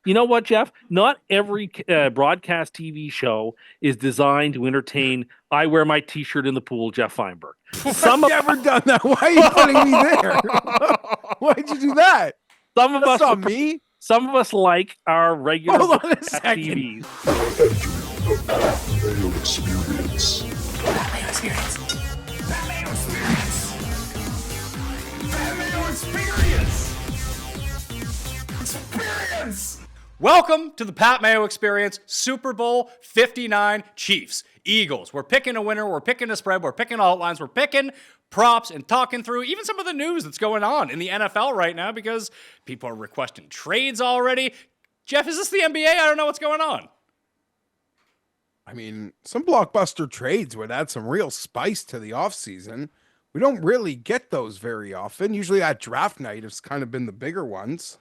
You know what, Geoff? Not every broadcast TV show is designed to entertain. I wear my T-shirt in the pool, Geoff Fienberg. I've never done that. Why are you putting me there? Why'd you do that? Some of That's us, not me. some of us like our regular Hold on a broadcast second. TVs. Mayo experience. Mayo experience. Mayo experience. Mayo experience. Experience. Welcome to the Pat Mayo Experience, Super Bowl 59 Chiefs, Eagles. We're picking a winner, we're picking a spread, we're picking outlines, we're picking props and talking through even some of the news that's going on in the NFL right now because people are requesting trades already. Geoff, is this the NBA? I don't know what's going on. I mean, some blockbuster trades would add some real spice to the offseason. We don't really get those very often. Usually at draft night, it's kind of been the bigger ones.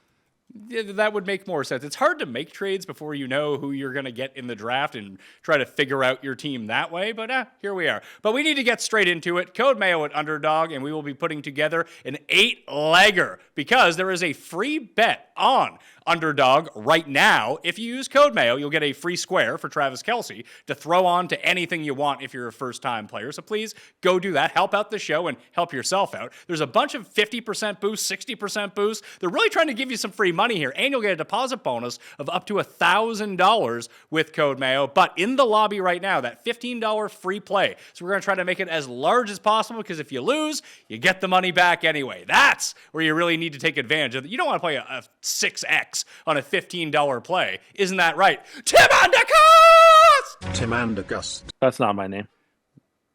Yeah, that would make more sense. It's hard to make trades before you know who you're going to get in the draft and try to figure out your team that way, but here we are. But we need to get straight into it. Code Mayo at Underdog, and we will be putting together an 8-legger because there is a free bet on Underdog right now. If you use Code Mayo, you'll get a free square for Travis Kelce to throw on to anything you want if you're a first-time player. So please go do that. Help out the show and help yourself out. There's a bunch of 50% boosts, 60% boosts. They're really trying to give you some free money here, and you'll get a deposit bonus of up to $1,000 with Code Mayo. But in the lobby right now, that $15 free play. So we're going to try to make it as large as possible because if you lose, you get the money back anyway. That's where you really need to take advantage of it. You don't want to play a 6X on a $15 play. Isn't that right? Tim Andercust! Tim Andercust. That's not my name.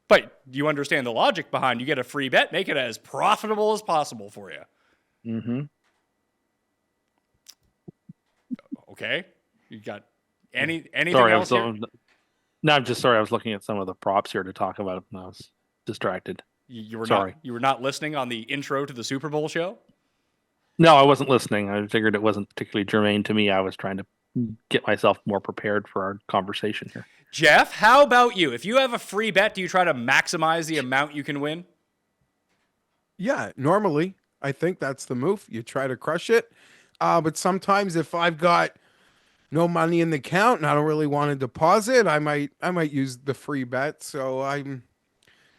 But you understand the logic behind you get a free bet, make it as profitable as possible for you. Mm-hmm. Okay. You got anything Sorry, else here? No, I'm just sorry. I was looking at some of the props here to talk about, and I was distracted. You were Sorry. you were not listening on the intro to the Super Bowl show? No, I wasn't listening. I figured it wasn't particularly germane to me. I was trying to get myself more prepared for our conversation here. Geoff, how about you? If you have a free bet, do you try to maximize the amount you can win? Yeah, normally, I think that's the move. You try to crush it. But sometimes if I've got no money in the account and I don't really want to deposit, I might use the free bet. So I'm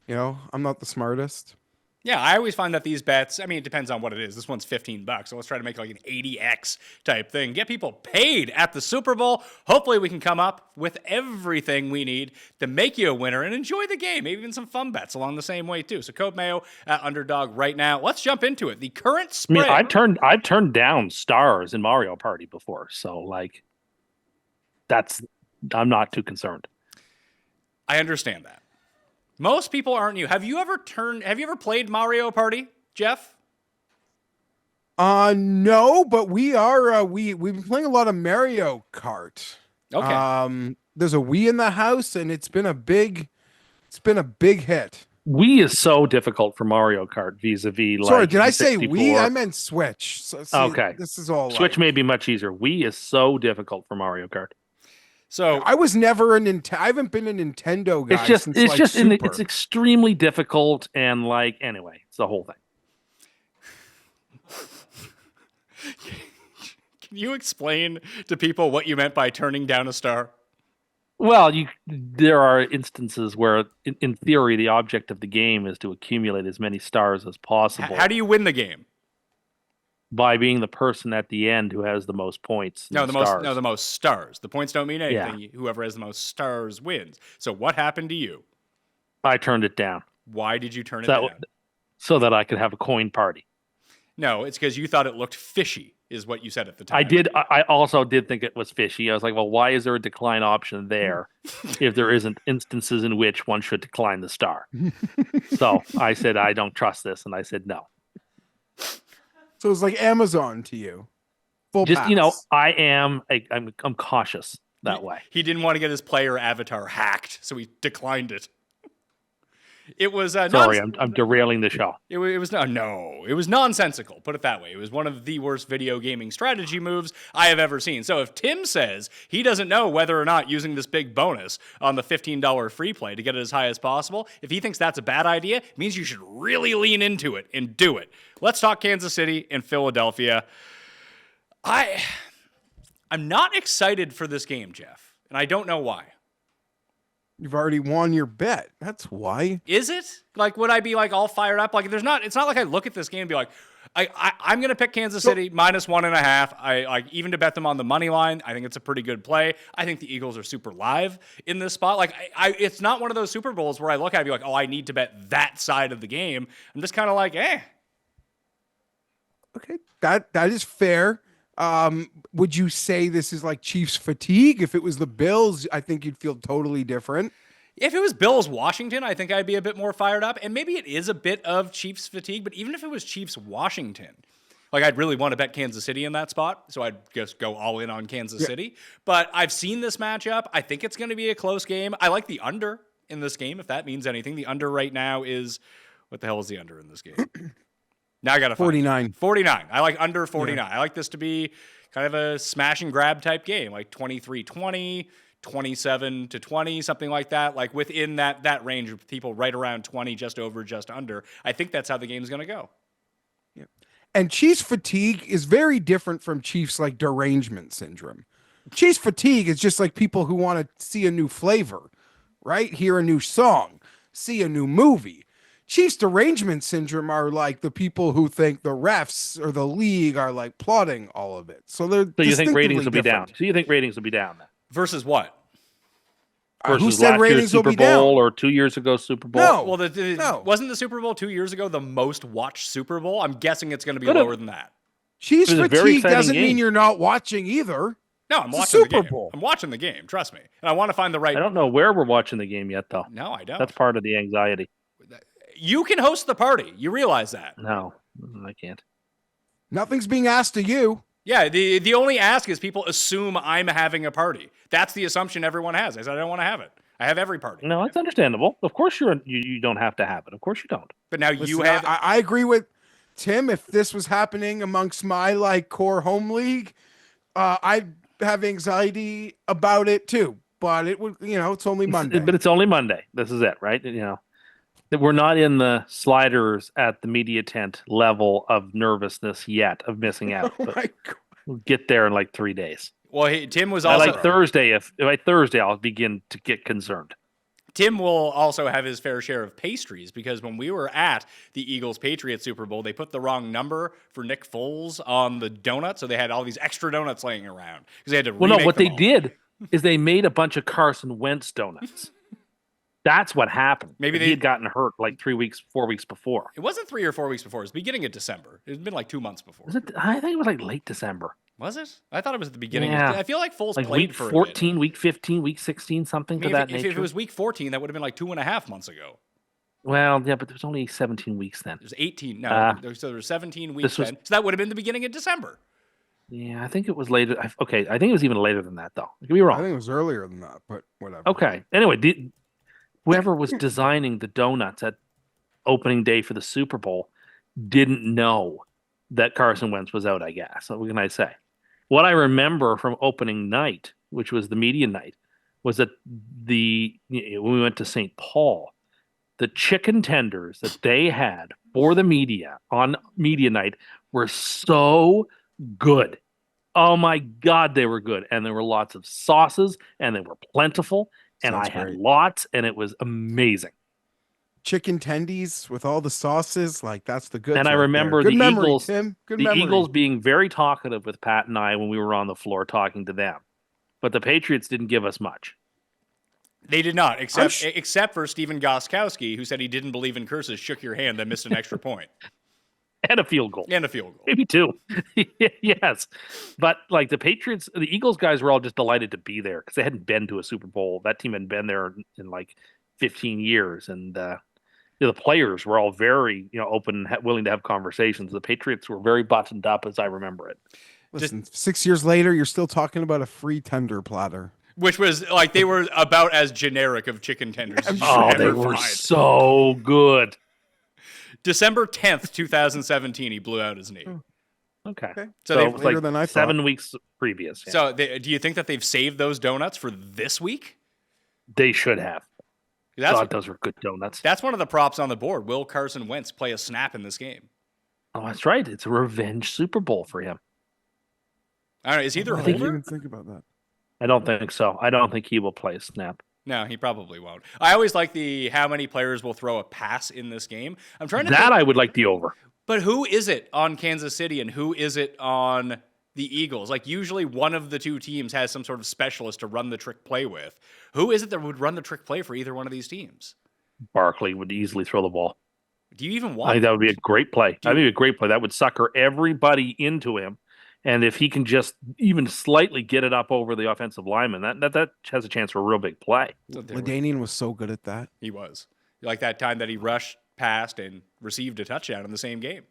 not the smartest. Yeah, I always find that these bets, I mean, it depends on what it is. This one's $15, so let's try to make like an 80x type thing. Get people paid at the Super Bowl. Hopefully we can come up with everything we need to make you a winner and enjoy the game. Maybe even some fun bets along the same way too. So Code Mayo at Underdog right now. Let's jump into it. The current spread. I mean, I've turned down stars in Mario Party before, so like I'm not too concerned. I understand that. Most people aren't you. Have you ever played Mario Party, Geoff? No, but we are we've been playing a lot of Mario Kart. Okay. There's a Wii in the house and it's been a big hit. Wii is so difficult for Mario Kart vis-a-vis. Sorry, like did I say 64. Wii? I meant Switch. So, see, Okay. This is all Switch may be much easier. Wii is so difficult for Mario Kart. So I was never I haven't been a Nintendo guy. It's extremely difficult and like anyway, it's the whole thing. Can you explain to people what you meant by turning down a star? Well, there are instances where, in theory, the object of the game is to accumulate as many stars as possible. How do you win the game? By being the person at the end who has the most points. The most stars. The points don't mean anything. Yeah. Whoever has the most stars wins. So what happened to you? I turned it down. Why did you turn it down? So that I could have a coin party. No, it's because you thought it looked fishy, is what you said at the time. I did. I also did think it was fishy. I was like, well, why is there a decline option there if there isn't instances in which one should decline the star? So I said, I don't trust this. And I said, no. So it's like Amazon to you. Full Just, pass. I'm cautious that way. He didn't want to get his player avatar hacked, so he declined it. It was sorry, I'm derailing the show. It was nonsensical. Put it that way. It was one of the worst video gaming strategy moves I have ever seen. So if Tim says he doesn't know whether or not using this big bonus on the $15 free play to get it as high as possible, if he thinks that's a bad idea, it means you should really lean into it and do it. Let's talk Kansas City and Philadelphia. I'm not excited for this game, Geoff, and I don't know why. You've already won your bet. That's why. Is it? Like, would I be like all fired up? Like, it's not like I look at this game and be like, I'm going to pick Kansas City -1.5. I like even to bet them on the money line. I think it's a pretty good play. I think the Eagles are super live in this spot. Like, it's not one of those Super Bowls where I look at it and be like, oh, I need to bet that side of the game. I'm just kind of like, eh. Okay, that is fair. Would you say this is like Chiefs fatigue? If it was the Bills, I think you'd feel totally different. If it was Bills Washington, I think I'd be a bit more fired up. And maybe it is a bit of Chiefs fatigue, but even if it was Chiefs Washington, like I'd really want to bet Kansas City in that spot. So I'd just go all in on Kansas City. But I've seen this matchup. I think it's going to be a close game. I like the under in this game, if that means anything. The under right now is, what the hell is the under in this game? Now I got to find 49. 49. I like under 49. Yeah. I like this to be kind of a smash and grab type game, like 23-20. 27-20, something like that, like within that range of people right around 20, just over, just under. I think that's how the game's going to go. Yeah. And Chiefs fatigue is very different from Chiefs like derangement syndrome. Chiefs fatigue is just like people who want to see a new flavor, right? Hear a new song, see a new movie. Chiefs derangement syndrome are like the people who think the refs or the league are like plotting all of it. So you think ratings will be different. down? So you think ratings will be down then? Versus what? Versus who said last ratings year's Super will be Bowl down? or 2 years ago Super Bowl? No. Well, wasn't the Super Bowl 2 years ago the most watched Super Bowl? I'm guessing it's going to be Could have. lower than that. Chiefs It was a very fatigue exciting doesn't game. mean you're not watching either. No, I'm It's a watching the Super game. Bowl. I'm watching the game. Trust me, and I want to find the right. I don't know where we're watching the game yet, though. No, I don't. That's part of the anxiety. You can host the party. You realize that? No, I can't. Nothing's being asked of you. Yeah, the only ask is people assume I'm having a party. That's the assumption everyone has. I said I don't want to have it. I have every party. No, it's understandable. Of course you don't have to have it. Of course you don't. But now Listen, you have. I agree with Tim. If this was happening amongst my like core home league, I'd have anxiety about it too. But it would, it's only Monday. But it's only Monday. This is it, right? That we're not in the sliders at the media tent level of nervousness yet of missing out. Oh But my God. we'll get there in like 3 days. Well, hey, Tim was I also like Thursday. If by Thursday I'll begin to get concerned. Tim will also have his fair share of pastries because when we were at the Eagles-Patriots Super Bowl, they put the wrong number for Nick Foles on the donut, so they had all these extra donuts laying around because they had to. Well, no, remake what them they all. did is they made a bunch of Carson Wentz donuts. That's what happened. Maybe he had gotten hurt like 4 weeks before. It wasn't 3 or 4 weeks before. It was the beginning of December. It had been like 2 months before. Was it? I think it was like late December. Was it? I thought it was at the beginning. Yeah. I feel like Foles Like played week for 14, week 15, week 16, something to that if nature. it was week 14, that would have been like 2.5 months ago. Well, yeah, but there was only 17 weeks then. There's 18. No, so there were 17 weeks then. So that would have been the beginning of December. Yeah, I think it was later. Okay, I think it was even later than that, though. I could be I wrong. think it was earlier than that, but whatever. Okay. Anyway, whoever was designing the donuts at opening day for the Super Bowl didn't know that Carson Wentz was out, I guess. What can I say? What I remember from opening night, which was the media night, was that when we went to St. Paul, the chicken tenders that they had for the media on media night were so good. Oh my God, they were good. And there were lots of sauces and they were plentiful. And Sounds I had great. lots and it was amazing. Chicken tendies with all the sauces, like that's the good. And I remember good the memory, Eagles, Tim. Good the memory. Eagles being very talkative with Pat and I when we were on the floor talking to them. But the Patriots didn't give us much. They did not, except for Steven Gostkowski, who said he didn't believe in curses, shook your hand, then missed an extra point. And a field goal. And a field goal. Maybe two. Yes. But like the Patriots, the Eagles guys were all just delighted to be there because they hadn't been to a Super Bowl. That team hadn't been there in like 15 years. And the players were all very open and willing to have conversations. The Patriots were very buttoned up as I remember it. Listen, 6 years later, you're still talking about a free tender platter. Which was like they were about as generic of chicken tenders as you Oh, could they ever were find. so good. December 10th, 2017, he blew out his knee. Okay. So it was later like than I 7 weeks previous. Yeah. So do you think that they've saved those donuts for this week? They should have. That's, God, those were good donuts. that's one of the props on the board. Will Carson Wentz play a snap in this game? Oh, that's right. It's a revenge Super Bowl for him. I don't know. Is he their I didn't holder? even think about that. I don't think so. I don't think he will play a snap. No, he probably won't. I always like the how many players will throw a pass in this game. I'm trying to That think, I would like the over. but who is it on Kansas City and who is it on the Eagles? Like usually one of the two teams has some sort of specialist to run the trick play with. Who is it that would run the trick play for either one of these teams? Barkley would easily throw the ball. Do you even I want think that would be a great play. Do I you- think it'd be a great play. That would sucker everybody into him. And if he can just even slightly get it up over the offensive lineman, that has a chance for a real big play. LaDainian was so good at that. He was. Like that time that he rushed, passed, and received a touchdown in the same game.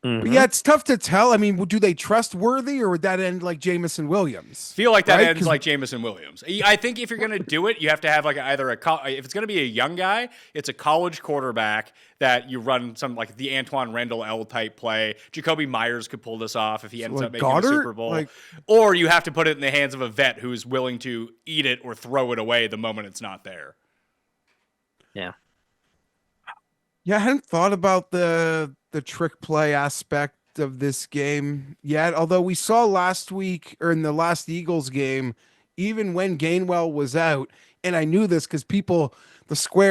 Mhm. But yeah, it's tough to tell. I mean, do they trustworthy or would that end like Jamison Williams? Feel like that Right? ends 'Cause- like Jamison Williams. I think if you're going to do it, you have to have like either if it's going to be a young guy, it's a college quarterback that you run some like the Antoine Randall L type play. Jacoby Myers could pull this off if he ends like up making Goddard? the Super Bowl. Like- Or you have to put it in the hands of a vet who's willing to eat it or throw it away the moment it's not there. Yeah. Yeah, I hadn't thought about the trick play aspect of this game yet. Although we saw last week or in the last Eagles game, even when Gainwell was out, and I knew this because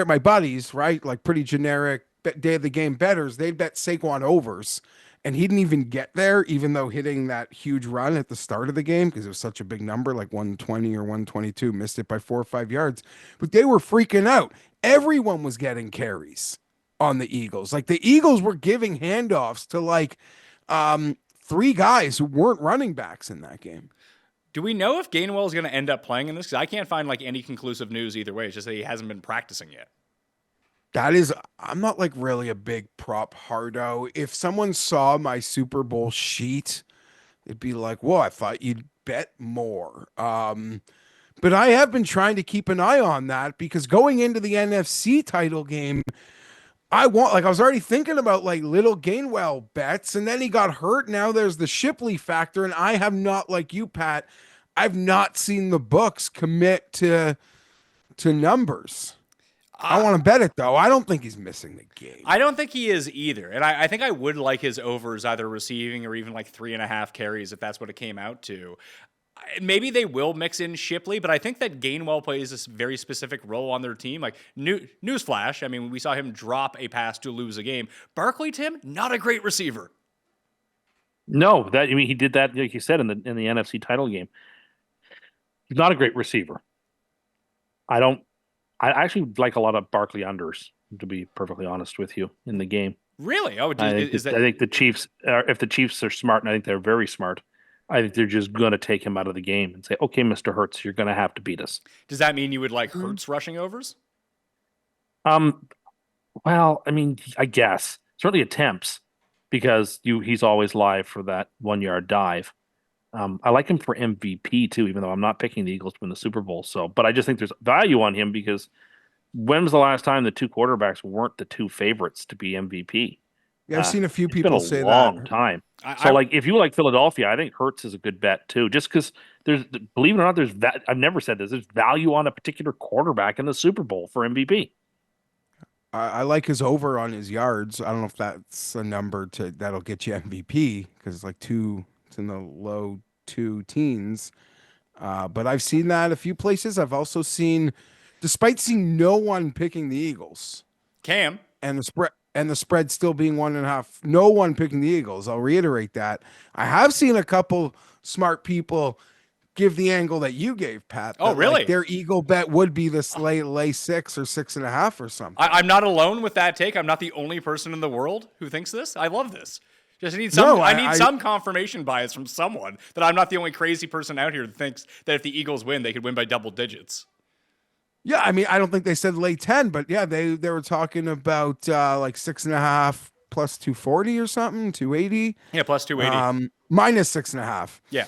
my buddies, right, like pretty generic day of the game betters, they'd bet Saquon overs, and he didn't even get there, even though hitting that huge run at the start of the game because it was such a big number, like 120 or 122, missed it by 4 or 5 yards. But they were freaking out. Everyone was getting carries on the Eagles. Like the Eagles were giving handoffs to like three guys who weren't running backs in that game. Do we know if Gainwell is going to end up playing in this? Because I can't find like any conclusive news either way. It's just that he hasn't been practicing yet. I'm not like really a big prop hardo. If someone saw my Super Bowl sheet, it'd be like, whoa, I thought you'd bet more. But I have been trying to keep an eye on that because going into the NFC title game, I was already thinking about like little Gainwell bets, and then he got hurt. Now there's the Shipley factor, and I have not, like you, Pat, I've not seen the books commit to numbers. I want to bet it though. I don't think he's missing the game. I don't think he is either. And I think I would like his overs either receiving or even like 3.5 carries if that's what it came out to. Maybe they will mix in Shipley, but I think that Gainwell plays this very specific role on their team. Like, newsflash, I mean, we saw him drop a pass to lose a game. Barkley, Tim, not a great receiver. No, he did that, like you said, in the NFC title game. He's not a great receiver. I actually like a lot of Barkley unders, to be perfectly honest with you, in the game. Really? Oh, I think the Chiefs, if the Chiefs are smart, and I think they're very smart, I think they're just going to take him out of the game and say, okay, Mr. Hurts, you're going to have to beat us. Does that mean you would like Hurts rushing overs? Well, I mean, I guess. Certainly attempts because he's always live for that 1-yard dive. I like him for MVP too, even though I'm not picking the Eagles to win the Super Bowl. But I just think there's value on him because when was the last time the two quarterbacks weren't the two favorites to be MVP? Yeah, I've seen a few It's people been say a that. long time. Like, if you like Philadelphia, I think Hurts is a good bet too. Just because believe it or not, I've never said this. There's value on a particular quarterback in the Super Bowl for MVP. I like his over on his yards. I don't know if that's a number that'll get you MVP because it's like it's in the low 2 teens. But I've seen that a few places. I've also seen, despite seeing no one picking the Eagles, Cam. and the spread still being 1.5, no one picking the Eagles. I'll reiterate that. I have seen a couple smart people give the angle that you gave, Pat. Oh, really? Like their Eagle bet would be this lay 6 or 6.5 or something. I'm not alone with that take. I'm not the only person in the world who thinks this. I love this. Just need some. I need some confirmation bias from someone that I'm not the only crazy person out here that thinks that if the Eagles win, they could win by double digits. Yeah, I mean, I don't think they said lay 10, but yeah, they were talking about like 6.5 plus 240 or something, 280. Yeah, plus 280. Minus 6.5. Yeah.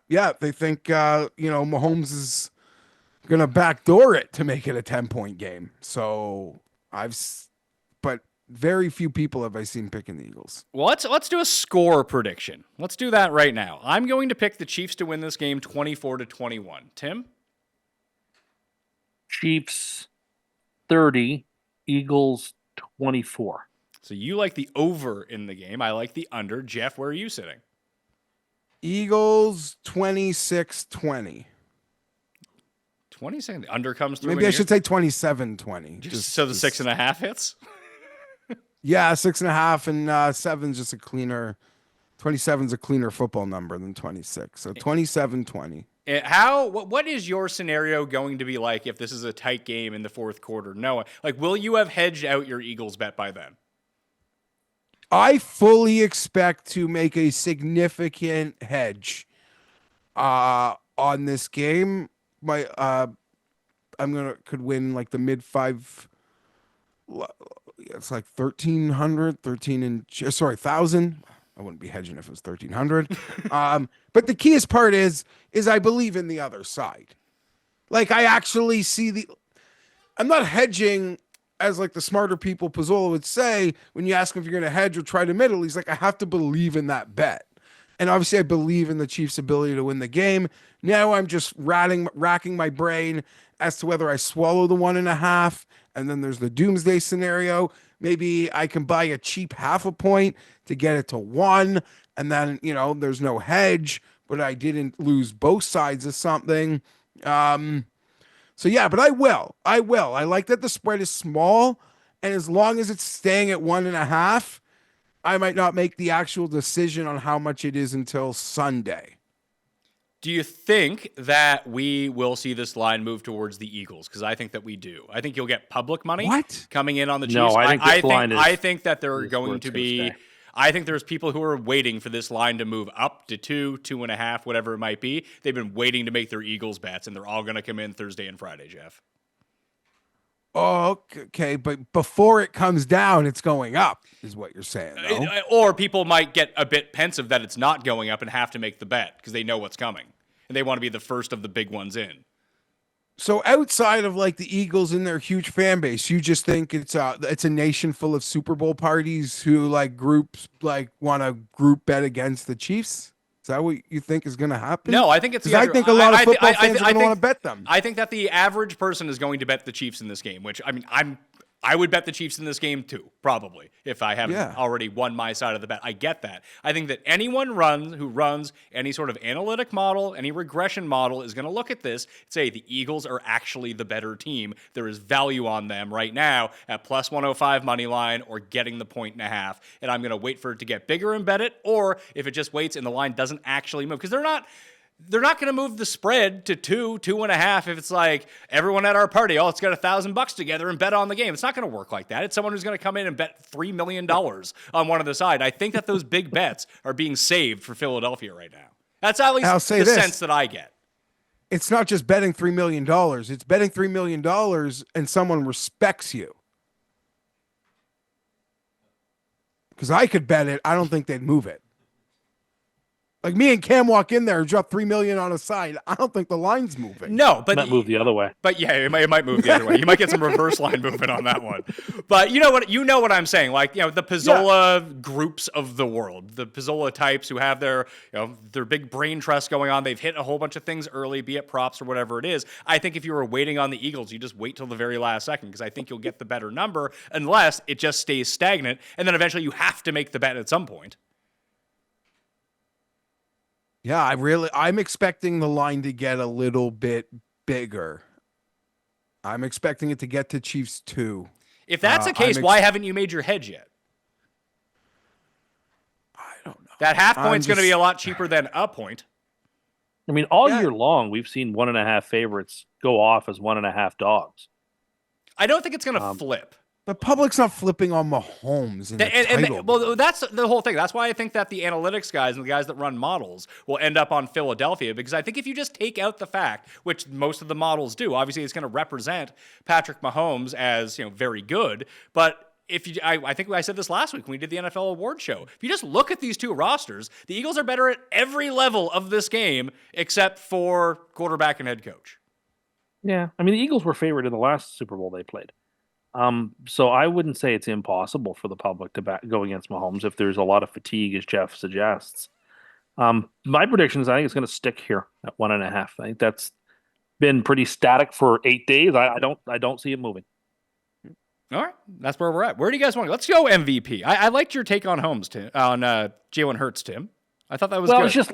Yeah. They think Mahomes is gonna backdoor it to make it a 10-point game. So but very few people have I seen picking the Eagles. Well, let's do a score prediction. Let's do that right now. I'm going to pick the Chiefs to win this game 24-21. Tim? Chiefs 30, Eagles 24. So you like the over in the game. I like the under. Geoff, where are you sitting? Eagles 26-20. 20 seconds. The under comes through. Maybe I should say 27-20. Just so the 6.5 hits. Yeah, 6.5 and 7's just a cleaner. 27's a cleaner football number than 26. So 27-20. What is your scenario going to be like if this is a tight game in the fourth quarter? Noah, like, will you have hedged out your Eagles bet by then? I fully expect to make a significant hedge on this game. Could win like the mid 5. It's like 1,000. I wouldn't be hedging if it was 1,300. But the keyest part is I believe in the other side. Like, I actually see I'm not hedging as like the smarter people Pizzola would say when you ask him if you're going to hedge or try to middle. He's like, I have to believe in that bet. And obviously I believe in the Chiefs' ability to win the game. Now I'm just racking my brain as to whether I swallow the 1.5. And then there's the doomsday scenario. Maybe I can buy a cheap 0.5 point to get it to 1. And then, there's no hedge, but I didn't lose both sides of something. So yeah, but I will. I like that the spread is small. And as long as it's staying at 1.5, I might not make the actual decision on how much it is until Sunday. Do you think that we will see this line move towards the Eagles? Because I think that we do. I think you'll get public money coming in on the Chiefs. No, I think that there are going to be. I think there's people who are waiting for this line to move up to 2, 2.5, whatever it might be. They've been waiting to make their Eagles bets, and they're all going to come in Thursday and Friday, Geoff. Oh, okay, but before it comes down, it's going up, is what you're saying, though. Or people might get a bit pensive that it's not going up and have to make the bet because they know what's coming, and they want to be the first of the big ones in. So outside of like the Eagles and their huge fan base, you just think it's a nation full of Super Bowl parties who like groups like want to group bet against the Chiefs? Is that what you think is going to happen? No, I think it's I think a lot of football fans are going to want to bet them. I think that the average person is going to bet the Chiefs in this game, which, I mean, I would bet the Chiefs in this game too, probably, if I haven't already won my side of the bet. I get that. I think that anyone who runs any sort of analytic model, any regression model, is going to look at this and say the Eagles are actually the better team. There is value on them right now at plus 105 money line or getting the 1.5. And I'm going to wait for it to get bigger and bet it, or if it just waits and the line doesn't actually move. Because they're not going to move the spread to 2, 2.5 if it's like everyone at our party, let's get $1,000 together and bet on the game. It's not going to work like that. It's someone who's going to come in and bet $3 million on one of the side. I think that those big bets are being saved for Philadelphia right now. That's at least the sense that I get. It's not just betting $3 million. It's betting $3 million and someone respects you. Because I could bet it. I don't think they'd move it. Like me and Cam walk in there and drop $3 million on a side. I don't think the line's moving. No, but it might move the other way. But yeah, it might move the other way. You might get some reverse line movement on that one. But you know what I'm saying. Like, the Pizzola groups of the world, the Pizzola types who have their big brain trust going on. They've hit a whole bunch of things early, be it props or whatever it is. I think if you were waiting on the Eagles, you just wait till the very last second because I think you'll get the better number unless it just stays stagnant, and then eventually you have to make the bet at some point. Yeah, I'm expecting the line to get a little bit bigger. I'm expecting it to get to Chiefs 2. If that's the case, why haven't you made your hedge yet? I don't know. That half point's going to be a lot cheaper than a point. I mean, all year long, we've seen 1.5 favorites go off as 1.5 dogs. I don't think it's going to flip. The public's not flipping on Mahomes in the title. Well, that's the whole thing. That's why I think that the analytics guys and the guys that run models will end up on Philadelphia, because I think if you just take out the fact, which most of the models do, obviously it's going to represent Patrick Mahomes as very good, but I think I said this last week when we did the NFL award show. If you just look at these two rosters, the Eagles are better at every level of this game except for quarterback and head coach. Yeah, I mean the Eagles were favored in the last Super Bowl they played. So I wouldn't say it's impossible for the public to go against Mahomes if there's a lot of fatigue, as Geoff suggests. My prediction is I think it's going to stick here at 1.5. I think that's been pretty static for 8 days. I don't see it moving. All right, that's where we're at. Where do you guys want to go? Let's go MVP. I liked your take on Holmes, Tim, on Jalen Hurts, Tim. I thought that was good. It's just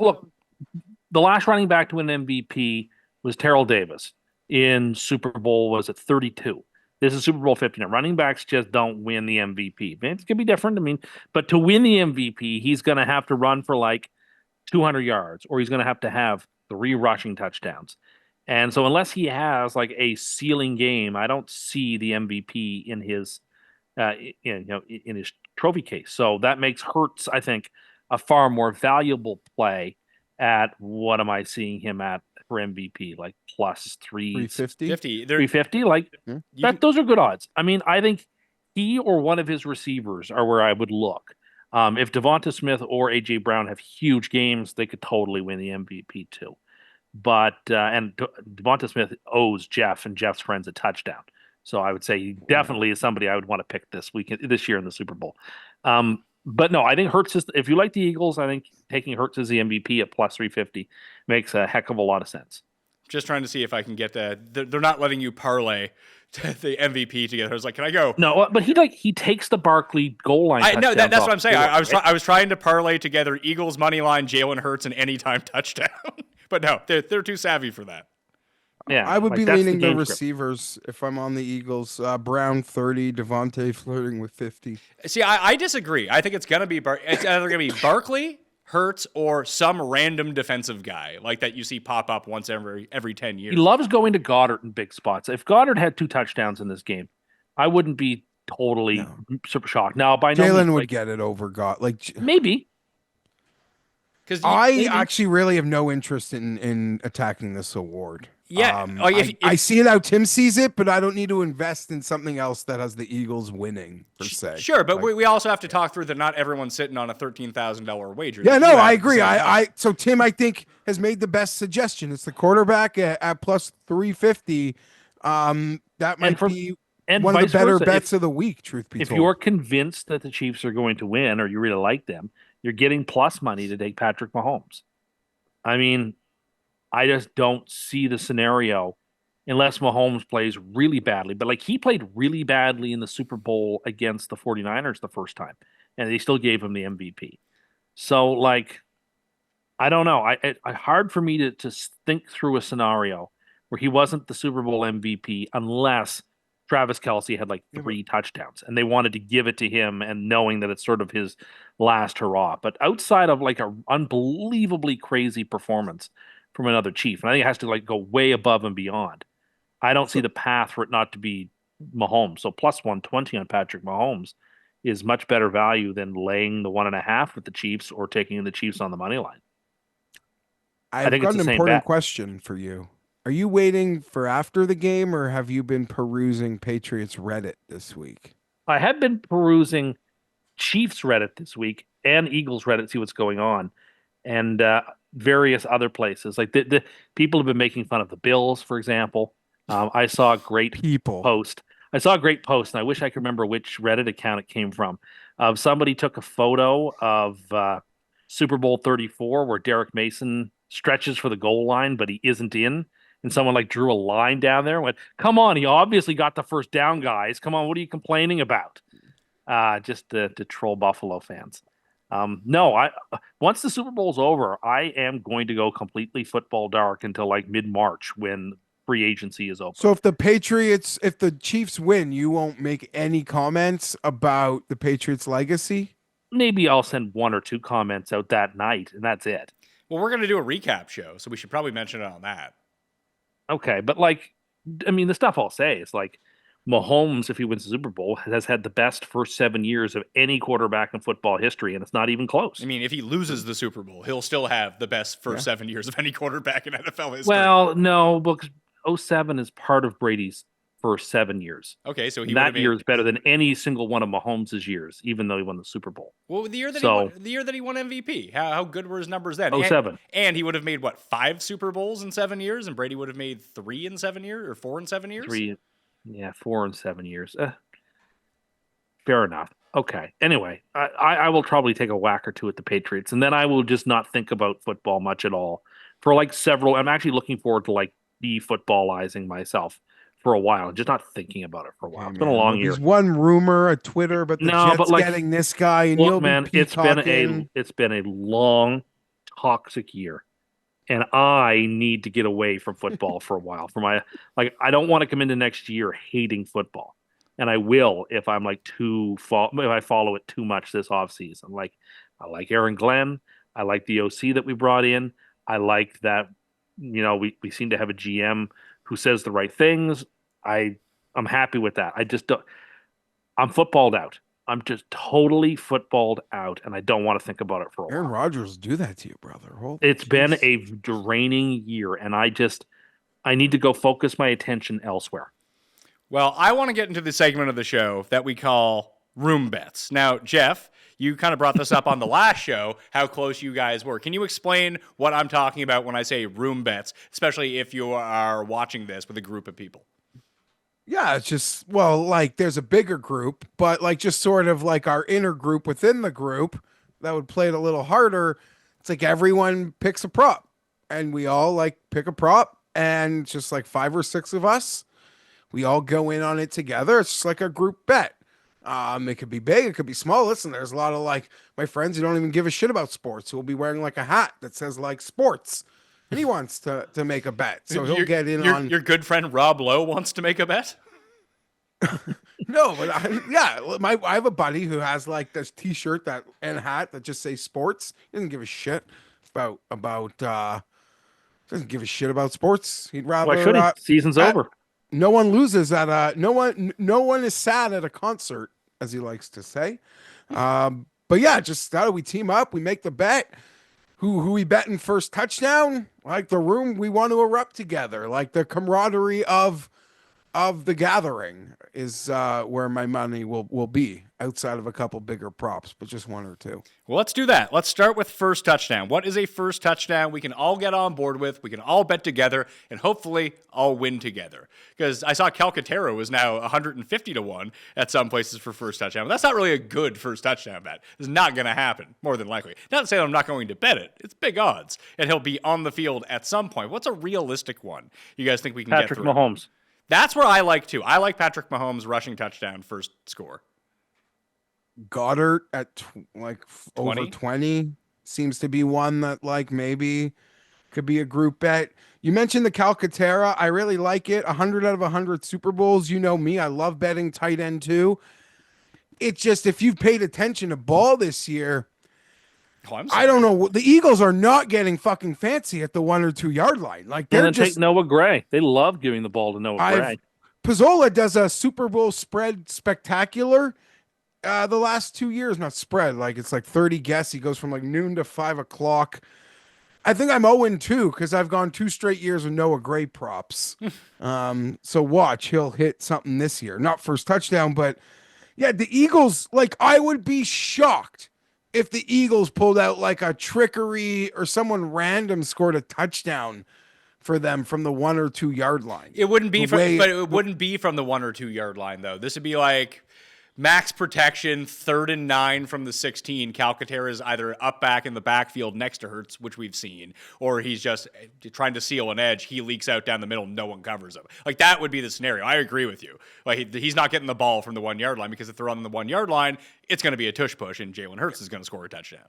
the last running back to win MVP was Terrell Davis in Super Bowl, was at 32. This is Super Bowl 50. Now, running backs just don't win the MVP. It's going to be different. I mean, but to win the MVP, he's going to have to run for like 200 yards, or he's going to have 3 rushing touchdowns. And so unless he has like a ceiling game, I don't see the MVP in his in his trophy case. So that makes Hurts, I think, a far more valuable play at what am I seeing him at for MVP? Like plus 350. 50. 350? Like those are good odds. I mean, I think he or one of his receivers are where I would look. If Devonta Smith or AJ Brown have huge games, they could totally win the MVP too. But and Devonta Smith owes Geoff and Geoff's friends a touchdown. So I would say he definitely is somebody I would want to pick this year in the Super Bowl. But no, I think Hurts is, if you like the Eagles, I think taking Hurts as the MVP at plus 350 makes a heck of a lot of sense. Just trying to see if I can get that. They're not letting you parlay the MVP together. I was like, can I go? No, but he takes the Barkley goal line. No, that's what I'm saying. I was trying to parlay together Eagles money line, Jalen Hurts, and anytime touchdown. But no, they're too savvy for that. Yeah, I would be leaning the script. receivers if I'm on the Eagles. Brown 30, Devontae flirting with 50. See, I disagree. I think it's gonna be it's either gonna be Barkley, Hurts, or some random defensive guy like that you see pop up once every 10 years. He loves going to Goddard in big spots. If Goddard had 2 touchdowns in this game, I wouldn't be totally super shocked. Now, by no means, Jalen would get it over maybe. Because I actually really have no interest in attacking this award. Yeah, I see it how Tim sees it, but I don't need to invest in something else that has the Eagles winning per se. Sure, but we also have to talk through that not everyone's sitting on a $13,000 wager. Yeah, no, I agree. So Tim, I think, has made the best suggestion. It's the quarterback at plus 350. That might be one of the better bets of the week, truth be told. If you're convinced that the Chiefs are going to win or you really like them, you're getting plus money to take Patrick Mahomes. I mean, I just don't see the scenario unless Mahomes plays really badly. But like he played really badly in the Super Bowl against the 49ers the first time, and they still gave him the MVP. So like, I don't know. I hard for me to think through a scenario where he wasn't the Super Bowl MVP unless Travis Kelce had like 3 touchdowns and they wanted to give it to him and knowing that it's sort of his last hurrah. But outside of like an unbelievably crazy performance from another Chief, and I think it has to like go way above and beyond, I don't see the path for it not to be Mahomes. So plus 120 on Patrick Mahomes is much better value than laying the 1.5 with the Chiefs or taking the Chiefs on the money line. I think got an important question for you. Are you waiting for after the game, or have you been perusing Patriots Reddit this week? I have been perusing Chiefs Reddit this week and Eagles Reddit, see what's going on, and various other places. Like the people have been making fun of the Bills, for example. I saw a great post. And I wish I could remember which Reddit account it came from. Somebody took a photo of Super Bowl 34 where Derek Mason stretches for the goal line, but he isn't in. And someone like drew a line down there and went, come on, he obviously got the first down, guys. Come on, what are you complaining about? Just to troll Buffalo fans. No, once the Super Bowl's over, I am going to go completely football dark until like mid-March when free agency is open. So if the Chiefs win, you won't make any comments about the Patriots' legacy? Maybe I'll send 1 or 2 comments out that night, and that's it. Well, we're going to do a recap show, so we should probably mention it on that. Okay, but like, I mean, the stuff I'll say is like, Mahomes, if he wins the Super Bowl, has had the best first 7 years of any quarterback in football history, and it's not even close. I mean, if he loses the Super Bowl, he'll still have the best first 7 years of any quarterback in NFL history. Well, no, because 07 is part of Brady's first 7 years. Okay, so that year is better than any single one of Mahomes' years, even though he won the Super Bowl. Well, the year that he won MVP, how good were his numbers then? 07. And he would have made, 5 Super Bowls in 7 years, and Brady would have made 3 in 7 years, or 4 in 7 years? 4 and 7 years. Fair enough. Okay. Anyway, I will probably take a whack or 2 at the Patriots, and then I will just not think about football much at all for like several. I'm actually looking forward to like de-footballizing myself for a while, just not thinking about it for a while. It's been a long year. There's one rumor, a Twitter, but the Jets getting this guy, and look, man, it's been a long, toxic year. and I need to get away from football for a while. I don't want to come into next year hating football, and I will if I'm if I follow it too much this offseason. Like, I like Aaron Glenn, I like the OC that we brought in, I like that. We seem to have a GM who says the right things. I'm happy with that. I just don't. I'm footballed out. I'm just totally footballed out, and I don't want to think about it for a while. Aaron Rodgers do that to you, brother. It's been a draining year, and I need to go focus my attention elsewhere. Well, I want to get into the segment of the show that we call room bets. Now, Geoff, you kind of brought this up on the last show, how close you guys were. Can you explain what I'm talking about when I say room bets, especially if you are watching this with a group of people? Yeah, it's just, there's a bigger group, but just sort of like our inner group within the group that would play it a little harder. It's like everyone picks a prop and we all pick a prop, and just 5 or 6 of us, we all go in on it together. It's just like a group bet. It could be big, it could be small. Listen, there's a lot of my friends who don't even give a shit about sports who will be wearing a hat that says sports. And he wants to make a bet, so he'll get in on. Your good friend Rob Lowe wants to make a bet. No, but I have a buddy who has this T-shirt and hat that just says sports. He doesn't give a shit about doesn't give a shit about sports. He'd rather. Why should he? Season's over. No one loses at no one is sad at a concert, as he likes to say. But yeah, just how do we team up? We make the bet. Who we bet in first touchdown? The room we want to erupt together. The camaraderie of the gathering is where my money will be, outside of a couple bigger props, but just 1 or 2. Well, let's do that. Let's start with first touchdown. What is a first touchdown we can all get on board with? We can all bet together and hopefully all win together. Because I saw Calcaterra was now 150 to 1 at some places for first touchdown. But that's not really a good first touchdown bet. It's not going to happen, more than likely. Not to say I'm not going to bet it. It's big odds. And he'll be on the field at some point. What's a realistic one you guys think we can get through? Patrick Mahomes. That's where I like to. I like Patrick Mahomes rushing touchdown first score. Goddard at over 20 seems to be one that maybe could be a group bet. You mentioned the Calcaterra. I really like it. 100 out of 100 Super Bowls. You know me. I love betting tight end too. It's just, if you've paid attention to ball this year, I don't know. The Eagles are not getting fucking fancy at the 1 or 2 yard line. They're just take Noah Gray. They love giving the ball to Noah Gray. Pizzola does a Super Bowl spread spectacular. The last 2 years, not spread. It's 30 guess. He goes from noon to 5 o'clock. I think I'm 0-2 because I've gone 2 straight years with Noah Gray props. So watch, he'll hit something this year. Not first touchdown, but yeah, the Eagles. I would be shocked if the Eagles pulled out a trickery or someone random scored a touchdown for them from the 1 or 2 yard line. It wouldn't be but it wouldn't be from the 1 or 2 yard line though. This would be max protection, 3rd and 9 from the 16. Calcaterra is either up back in the backfield next to Hurts, which we've seen, or he's just trying to seal an edge. He leaks out down the middle. No one covers him. That would be the scenario. I agree with you. He's not getting the ball from the 1 yard line, because if they're on the 1 yard line, it's going to be a tush push, and Jalen Hurts is going to score a touchdown.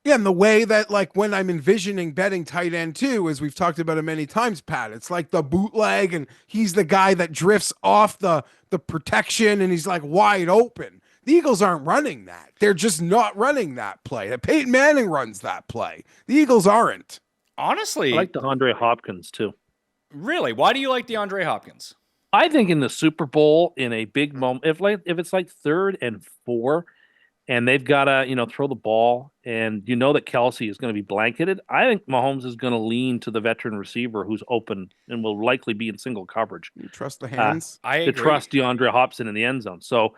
Yeah, and the way that when I'm envisioning betting tight end too, as we've talked about it many times, Pat, it's the bootleg, and he's the guy that drifts off the protection, and he's wide open. The Eagles aren't running that. They're just not running that play. Peyton Manning runs that play. The Eagles aren't. Honestly, I like DeAndre Hopkins too. Really? Why do you like DeAndre Hopkins? I think in the Super Bowl, in a big moment, if it's 3rd and 4, and they've got to, throw the ball, and that Kelsey is going to be blanketed, I think Mahomes is going to lean to the veteran receiver who's open and will likely be in single coverage. You trust the hands? I agree. To trust DeAndre Hopkins in the end zone. So,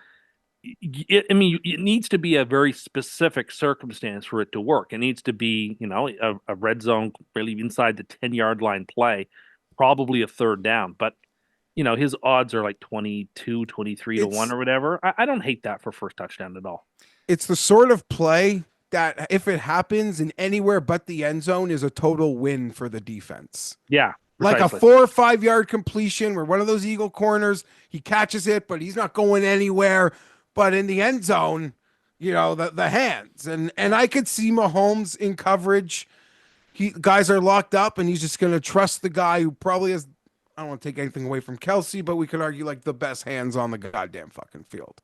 it needs to be a very specific circumstance for it to work. It needs to be, a red zone, really inside the 10-yard line play, probably a 3rd down. But, his odds are 22, 23 to 1 or whatever. I don't hate that for first touchdown at all. It's the sort of play that, if it happens in anywhere but the end zone, is a total win for the defense. Yeah. Precisely. A 4 or 5 yard completion where one of those Eagle corners, he catches it, but he's not going anywhere. But in the end zone, the hands. And I could see Mahomes in coverage. guys are locked up, and he's just going to trust the guy who probably has. I don't want to take anything away from Kelsey, but we could argue like the best hands on the goddamn fucking field.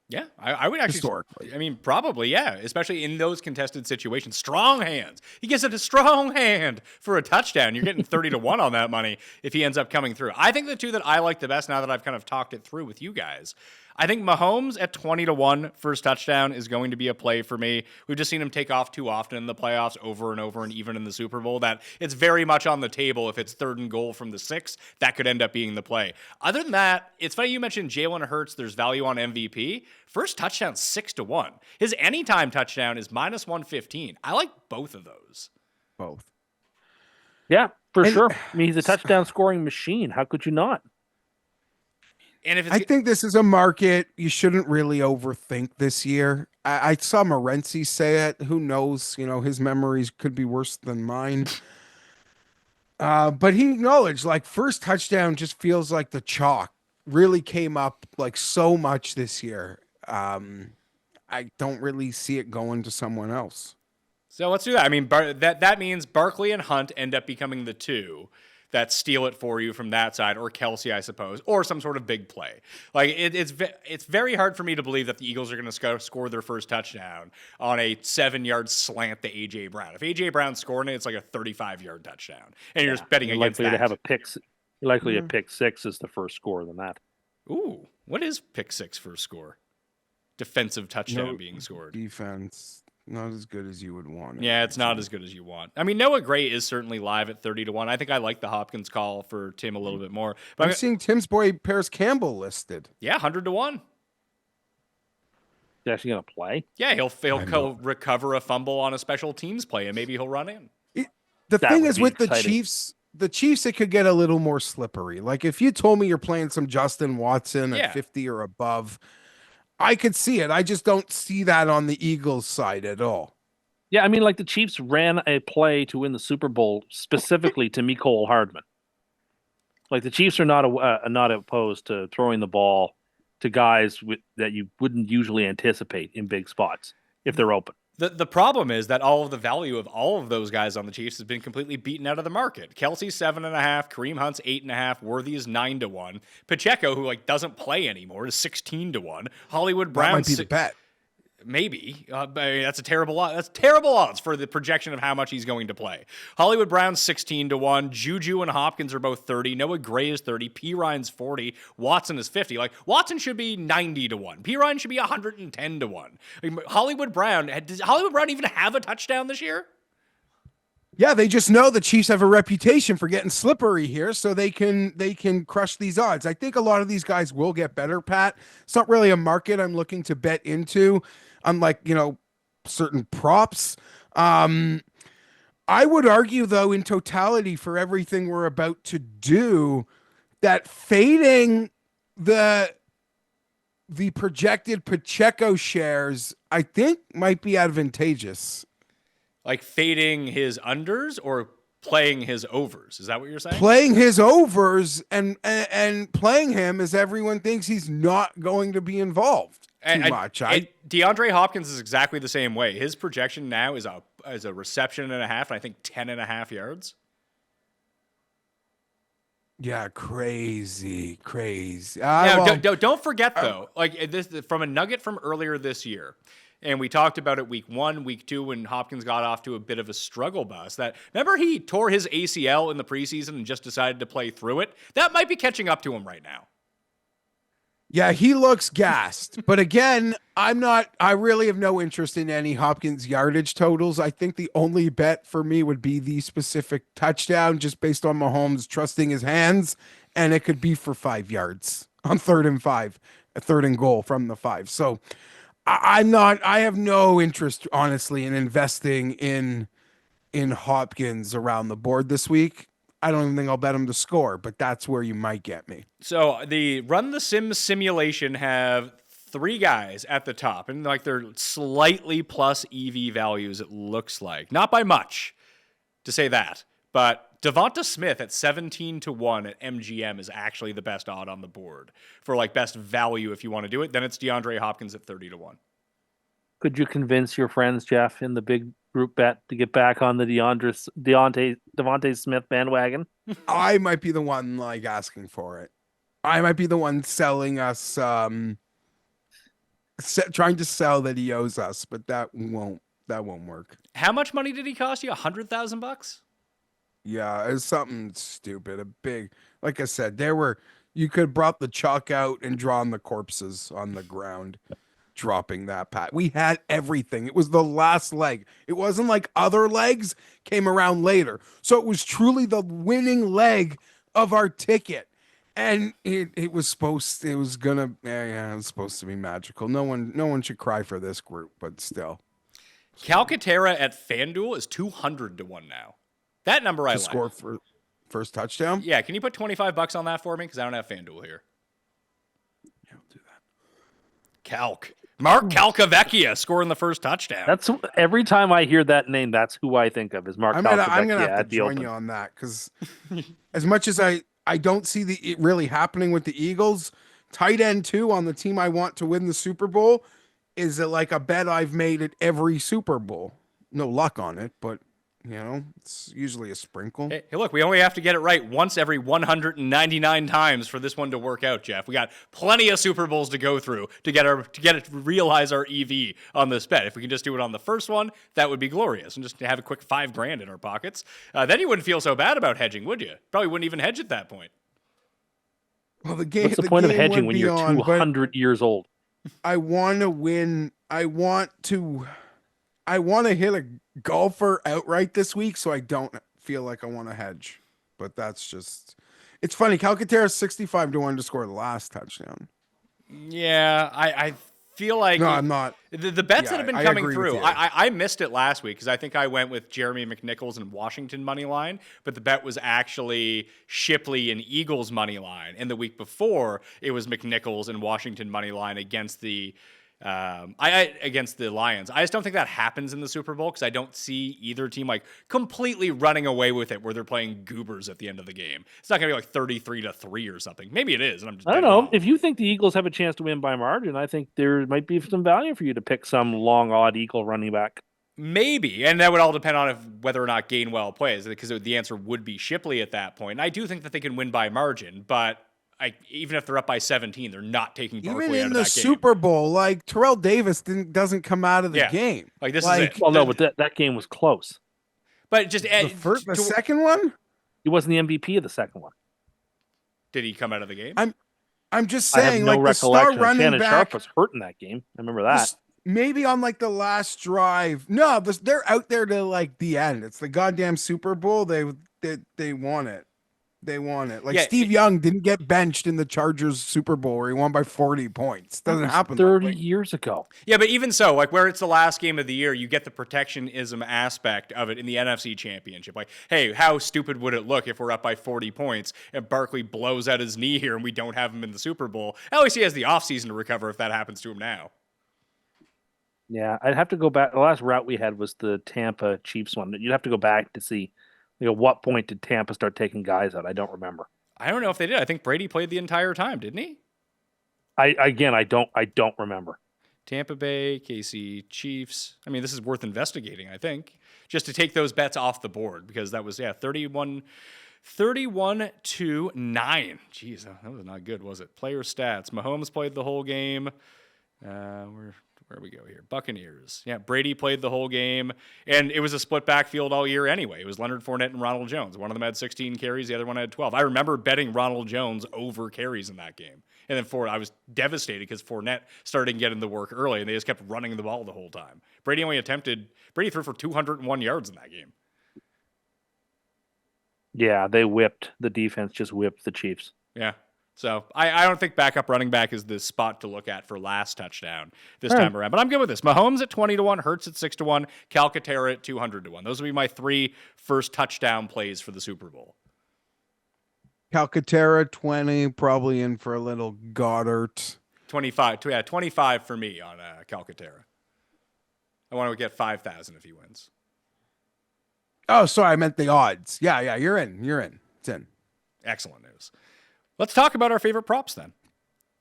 Yeah, I would actually. Historically. I mean, probably, yeah. Especially in those contested situations. Strong hands. He gives it a strong hand for a touchdown. You're getting 30-1 on that money if he ends up coming through. I think the two that I like the best now that I've kind of talked it through with you guys, I think Mahomes at 20-1 first touchdown is going to be a play for me. We've just seen him take off too often in the playoffs over and over, and even in the Super Bowl, that it's very much on the table. If it's 3rd and goal from the 6, that could end up being the play. Other than that, it's funny you mentioned Jalen Hurts. There's value on MVP. First touchdown, 6-1. His anytime touchdown is -115. I like both of those. Both. Yeah, for sure. I mean, he's a touchdown scoring machine. How could you not? And if it's, I think this is a market you shouldn't really overthink this year. I saw Morency say it. Who knows? You know, his memories could be worse than mine. But he acknowledged, like, first touchdown just feels like the chalk really came up like so much this year. I don't really see it going to someone else. So let's do that. I mean, that means Barkley and Hunt end up becoming the two that steal it for you from that side, or Kelsey, I suppose, or some sort of big play. Like it's very hard for me to believe that the Eagles are going to score their first touchdown on a 7-yard slant to AJ Brown. If AJ Brown's scoring it, it's like a 35-yard touchdown, and you're just betting against likely that. to have a pick. Likely a pick 6 is the first score than that. Ooh, what is pick 6 first score? Defensive touchdown being scored. Defense. Not as good as you would want. Yeah, it's not as good as you want. I mean, Noah Gray is certainly live at 30-1. I think I like the Hopkins call for Tim a little bit more. But I'm seeing Tim's boy Paris Campbell listed. Yeah, 100-1. He's actually going to play? Yeah, he'll recover a fumble on a special teams play, and maybe he'll run in. The That thing would is be with exciting. the Chiefs, it could get a little more slippery. Like if you told me you're playing some Justin Watson Yeah. at 50 or above, I could see it. I just don't see that on the Eagles side at all. Yeah, I mean, like the Chiefs ran a play to win the Super Bowl specifically to Mecole Hardman. Like the Chiefs are not opposed to throwing the ball to guys that you wouldn't usually anticipate in big spots if they're open. The problem is that all of the value of all of those guys on the Chiefs has been completely beaten out of the market. Kelsey's 7.5, Kareem Hunt's 8.5, Worthy is 9-1. Pacheco, who doesn't play anymore, is 16-1. Hollywood Brown That might be the bet. Maybe. I mean, that's a terrible odds. That's terrible odds for the projection of how much he's going to play. Hollywood Brown's 16-1. Juju and Hopkins are both 30. Noah Gray is 30. P. Ryan's 40. Watson is 50. Like, Watson should be 90-1. P. Ryan should be 110-1. I mean, Hollywood Brown, does Hollywood Brown even have a touchdown this year? Yeah, they just know the Chiefs have a reputation for getting slippery here, so they can crush these odds. I think a lot of these guys will get better, Pat. It's not really a market I'm looking to bet into, unlike, certain props. I would argue, though, in totality for everything we're about to do, that fading the projected Pacheco shares, I think, might be advantageous. Like fading his unders or playing his overs? Is that what you're saying? Playing his overs and playing him as everyone thinks he's not going to be involved too much. DeAndre Hopkins is exactly the same way. His projection now is a reception and a half, and I think 10.5 yards. Yeah, crazy. Now, don't forget though, like this from a nugget from earlier this year. And we talked about it week 1, week 2, when Hopkins got off to a bit of a struggle bus. Remember he tore his ACL in the preseason and just decided to play through it? That might be catching up to him right now. Yeah, he looks gassed. But again, I really have no interest in any Hopkins yardage totals. I think the only bet for me would be the specific touchdown just based on Mahomes trusting his hands. And it could be for 5 yards on 3rd and 5, a 3rd and goal from the 5. So I have no interest, honestly, in investing in Hopkins around the board this week. I don't even think I'll bet him to score, but that's where you might get me. So the Run the Sim simulation have 3 guys at the top, and they're slightly plus EV values, it looks like. Not by much, to say that. But Devonta Smith at 17-1 at MGM is actually the best odd on the board for best value if you want to do it. Then it's DeAndre Hopkins at 30-1. Could you convince your friends, Geoff, in the big group bet to get back on the Devontae Smith bandwagon. I might be the one like asking for it. I might be the one selling us, trying to sell that he owes us, but that won't work. How much money did he cost you? $100,000? Yeah, it's something stupid. A big, like I said, you could have brought the chalk out and drawn the corpses on the ground, dropping that pat. We had everything. It was the last leg. It wasn't like other legs came around later. So it was truly the winning leg of our ticket. And it was supposed to be magical. No one should cry for this group, but still. Calcaterra at FanDuel is 200 to 1 now. That number I like. Score for first touchdown? Yeah, can you put $25 on that for me? Because I don't have FanDuel here. Yeah, I'll do that. Mark Calcavecchia scoring the first touchdown. That's every time I hear that name, that's who I think of is Mark I'm Calcavecchia gonna have at to the join open. you on that because as much as I don't see it really happening with the Eagles, tight end 2 on the team I want to win the Super Bowl is like a bet I've made at every Super Bowl. No luck on it, but it's usually a sprinkle. Hey, look, we only have to get it right once every 199 times for this one to work out, Geoff. We got plenty of Super Bowls to go through to get it to realize our EV on this bet. If we can just do it on the first one, that would be glorious, and just to have a quick $5,000 in our pockets. Then you wouldn't feel so bad about hedging, would you? Probably wouldn't even hedge at that point. Well, the game. What's the point of hedging when you're beyond, 200 years old? I want to win. I want to hit a golfer outright this week, so I don't feel like I want to hedge. But that's just, it's funny. Calcaterra 65 to 1 to score the last touchdown. Yeah, I feel like... No, I'm not. The bets that have been I coming agree with through, you. I missed it last week because I think I went with Jeremy McNichols and Washington money line, but the bet was actually Shipley and Eagles money line. And the week before, it was McNichols and Washington money line against the against the Lions. I just don't think that happens in the Super Bowl because I don't see either team like completely running away with it where they're playing goobers at the end of the game. It's not gonna be like 33-3 or something. Maybe it is, and I'm just I don't dead know. wrong. If you think the Eagles have a chance to win by margin, I think there might be some value for you to pick some long odd Eagle running back. Maybe, and that would all depend on whether or not Gainwell plays, because the answer would be Shipley at that point. And I do think that they can win by margin, but even if they're up by 17, they're not taking Barkley Even out in of the that Super Bowl, like Terrell Davis doesn't come out of the Yeah. game. Like this Like, is it. Well, no, but that game was close. But just The second one. He wasn't the MVP of the second one. did he come out of the game? I'm just I have saying, no like the star recollection. running Shannon back. Sharp was hurt in that game. I remember that. Just maybe on like the last drive. No, they're out there to like the end. It's the goddamn Super Bowl. They want it. They want it. Like Yeah, Steve Young didn't get benched in the Chargers Super Bowl where he won by 40 points. Doesn't happen. 30 that way. years ago. Yeah, but even so, like where it's the last game of the year, you get the protectionism aspect of it in the NFC Championship. Like, hey, how stupid would it look if we're up by 40 points and Barkley blows out his knee here and we don't have him in the Super Bowl? At least he has the offseason to recover if that happens to him now. Yeah, I'd have to go back. The last route we had was the Tampa Chiefs one. You'd have to go back to see, at what point did Tampa start taking guys out? I don't remember. I don't know if they did. I think Brady played the entire time, didn't he? I don't remember. Tampa Bay, KC, Chiefs. I mean, this is worth investigating, I think, just to take those bets off the board because that was 31-9. Jeez, that was not good, was it? Player stats. Mahomes played the whole game. Where we go here? Buccaneers. Yeah, Brady played the whole game, and it was a split backfield all year anyway. It was Leonard Fournette and Ronald Jones. One of them had 16 carries, the other one had 12. I remember betting Ronald Jones over carries in that game. And then I was devastated because Fournette started getting the work early, and they just kept running the ball the whole time. Brady threw for 201 yards in that game. Yeah, the defense just whipped the Chiefs. Yeah. So I don't think backup running back is the spot to look at for last touchdown this time around. But I'm good with this. Mahomes at 20-1, Hurts at 6-1, Calcaterra at 200-1. Those will be my 3 first touchdown plays for the Super Bowl. Calcaterra 20, probably in for a little Goddard. 25 for me on Calcaterra. I want to get 5,000 if he wins. Oh, sorry, I meant the odds. Yeah, you're in. It's in. Excellent news. Let's talk about our favorite props then.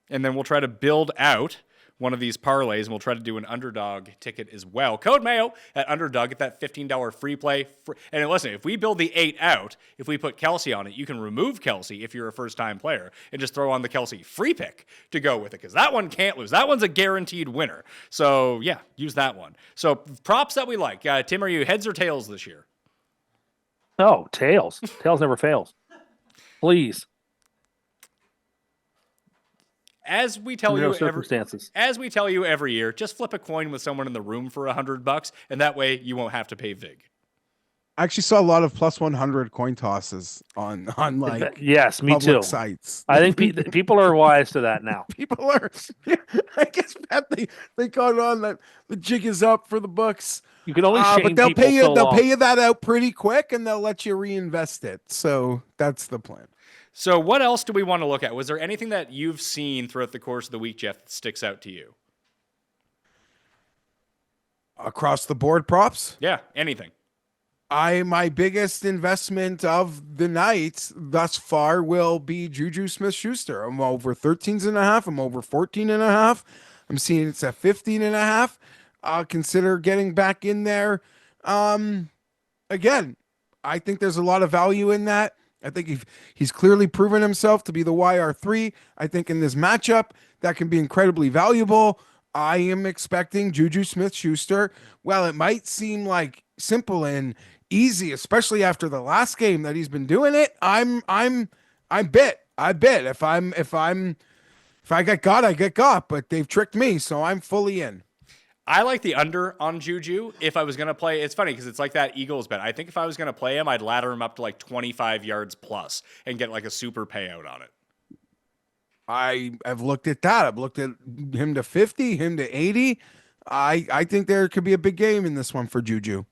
And then we'll try to build out one of these parlays, and we'll try to do an underdog ticket as well. Code Mayo at underdog, get that $15 free play. And listen, if we build the 8 out, if we put Kelsey on it, you can remove Kelsey if you're a first-time player and just throw on the Kelsey free pick to go with it, because that one can't lose. That one's a guaranteed winner. So, yeah, use that one. So, props that we like. Tim, are you heads or tails this year? Oh, tails. Tails never fails. Please. As we tell Under you no circumstances. as we tell you every year, just flip a coin with someone in the room for $100, and that way you won't have to pay vig. I actually saw a lot of plus 100 coin tosses on like yes, me public too. sites. I think people are wise to that now. People are, I guess, Pat, they caught on that the jig is up for the books. You can only shame but they'll people pay you. so They'll long. pay you that out pretty quick, and they'll let you reinvest it. So that's the plan. So what else do we want to look at? Was there anything that you've seen throughout the course of the week, Geoff, that sticks out to you? Across the board props. Yeah, anything. My biggest investment of the night thus far will be Juju Smith-Schuster. I'm over 13.5. I'm over 14.5. I'm seeing it's at 15.5. I'll consider getting back in there. Again, I think there's a lot of value in that. I think he's clearly proven himself to be the YR3. I think in this matchup, that can be incredibly valuable. I am expecting Juju Smith-Schuster. Well, it might seem like simple and easy, especially after the last game that he's been doing it. I bet. If I get got, I get got, but they've tricked me, so I'm fully in. I like the under on Juju. If I was going to play, it's funny because it's like that Eagles bet. I think if I was going to play him, I'd ladder him up to like 25 yards plus and get like a super payout on it. I've looked at that. I've looked at him to 50, him to 80. I think there could be a big game in this one for Juju.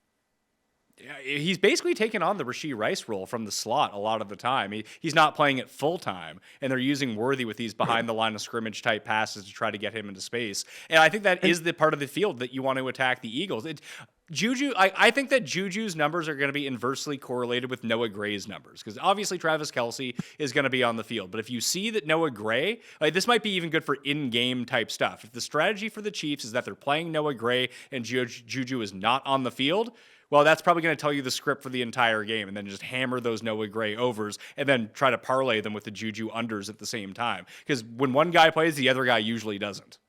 Yeah, he's basically taken on the Rashee Rice role from the slot a lot of the time. He's not playing it full time, and they're using Worthy with these behind the line of scrimmage type passes to try to get him into space. And I think that is the part of the field that you want to attack the Eagles. I think that Juju's numbers are going to be inversely correlated with Noah Gray's numbers, because obviously Travis Kelce is going to be on the field. But if you see that Noah Gray, this might be even good for in-game type stuff. If the strategy for the Chiefs is that they're playing Noah Gray and Juju is not on the field, well, that's probably going to tell you the script for the entire game, and then just hammer those Noah Gray overs and then try to parlay them with the Juju unders at the same time. Because when one guy plays, the other guy usually doesn't.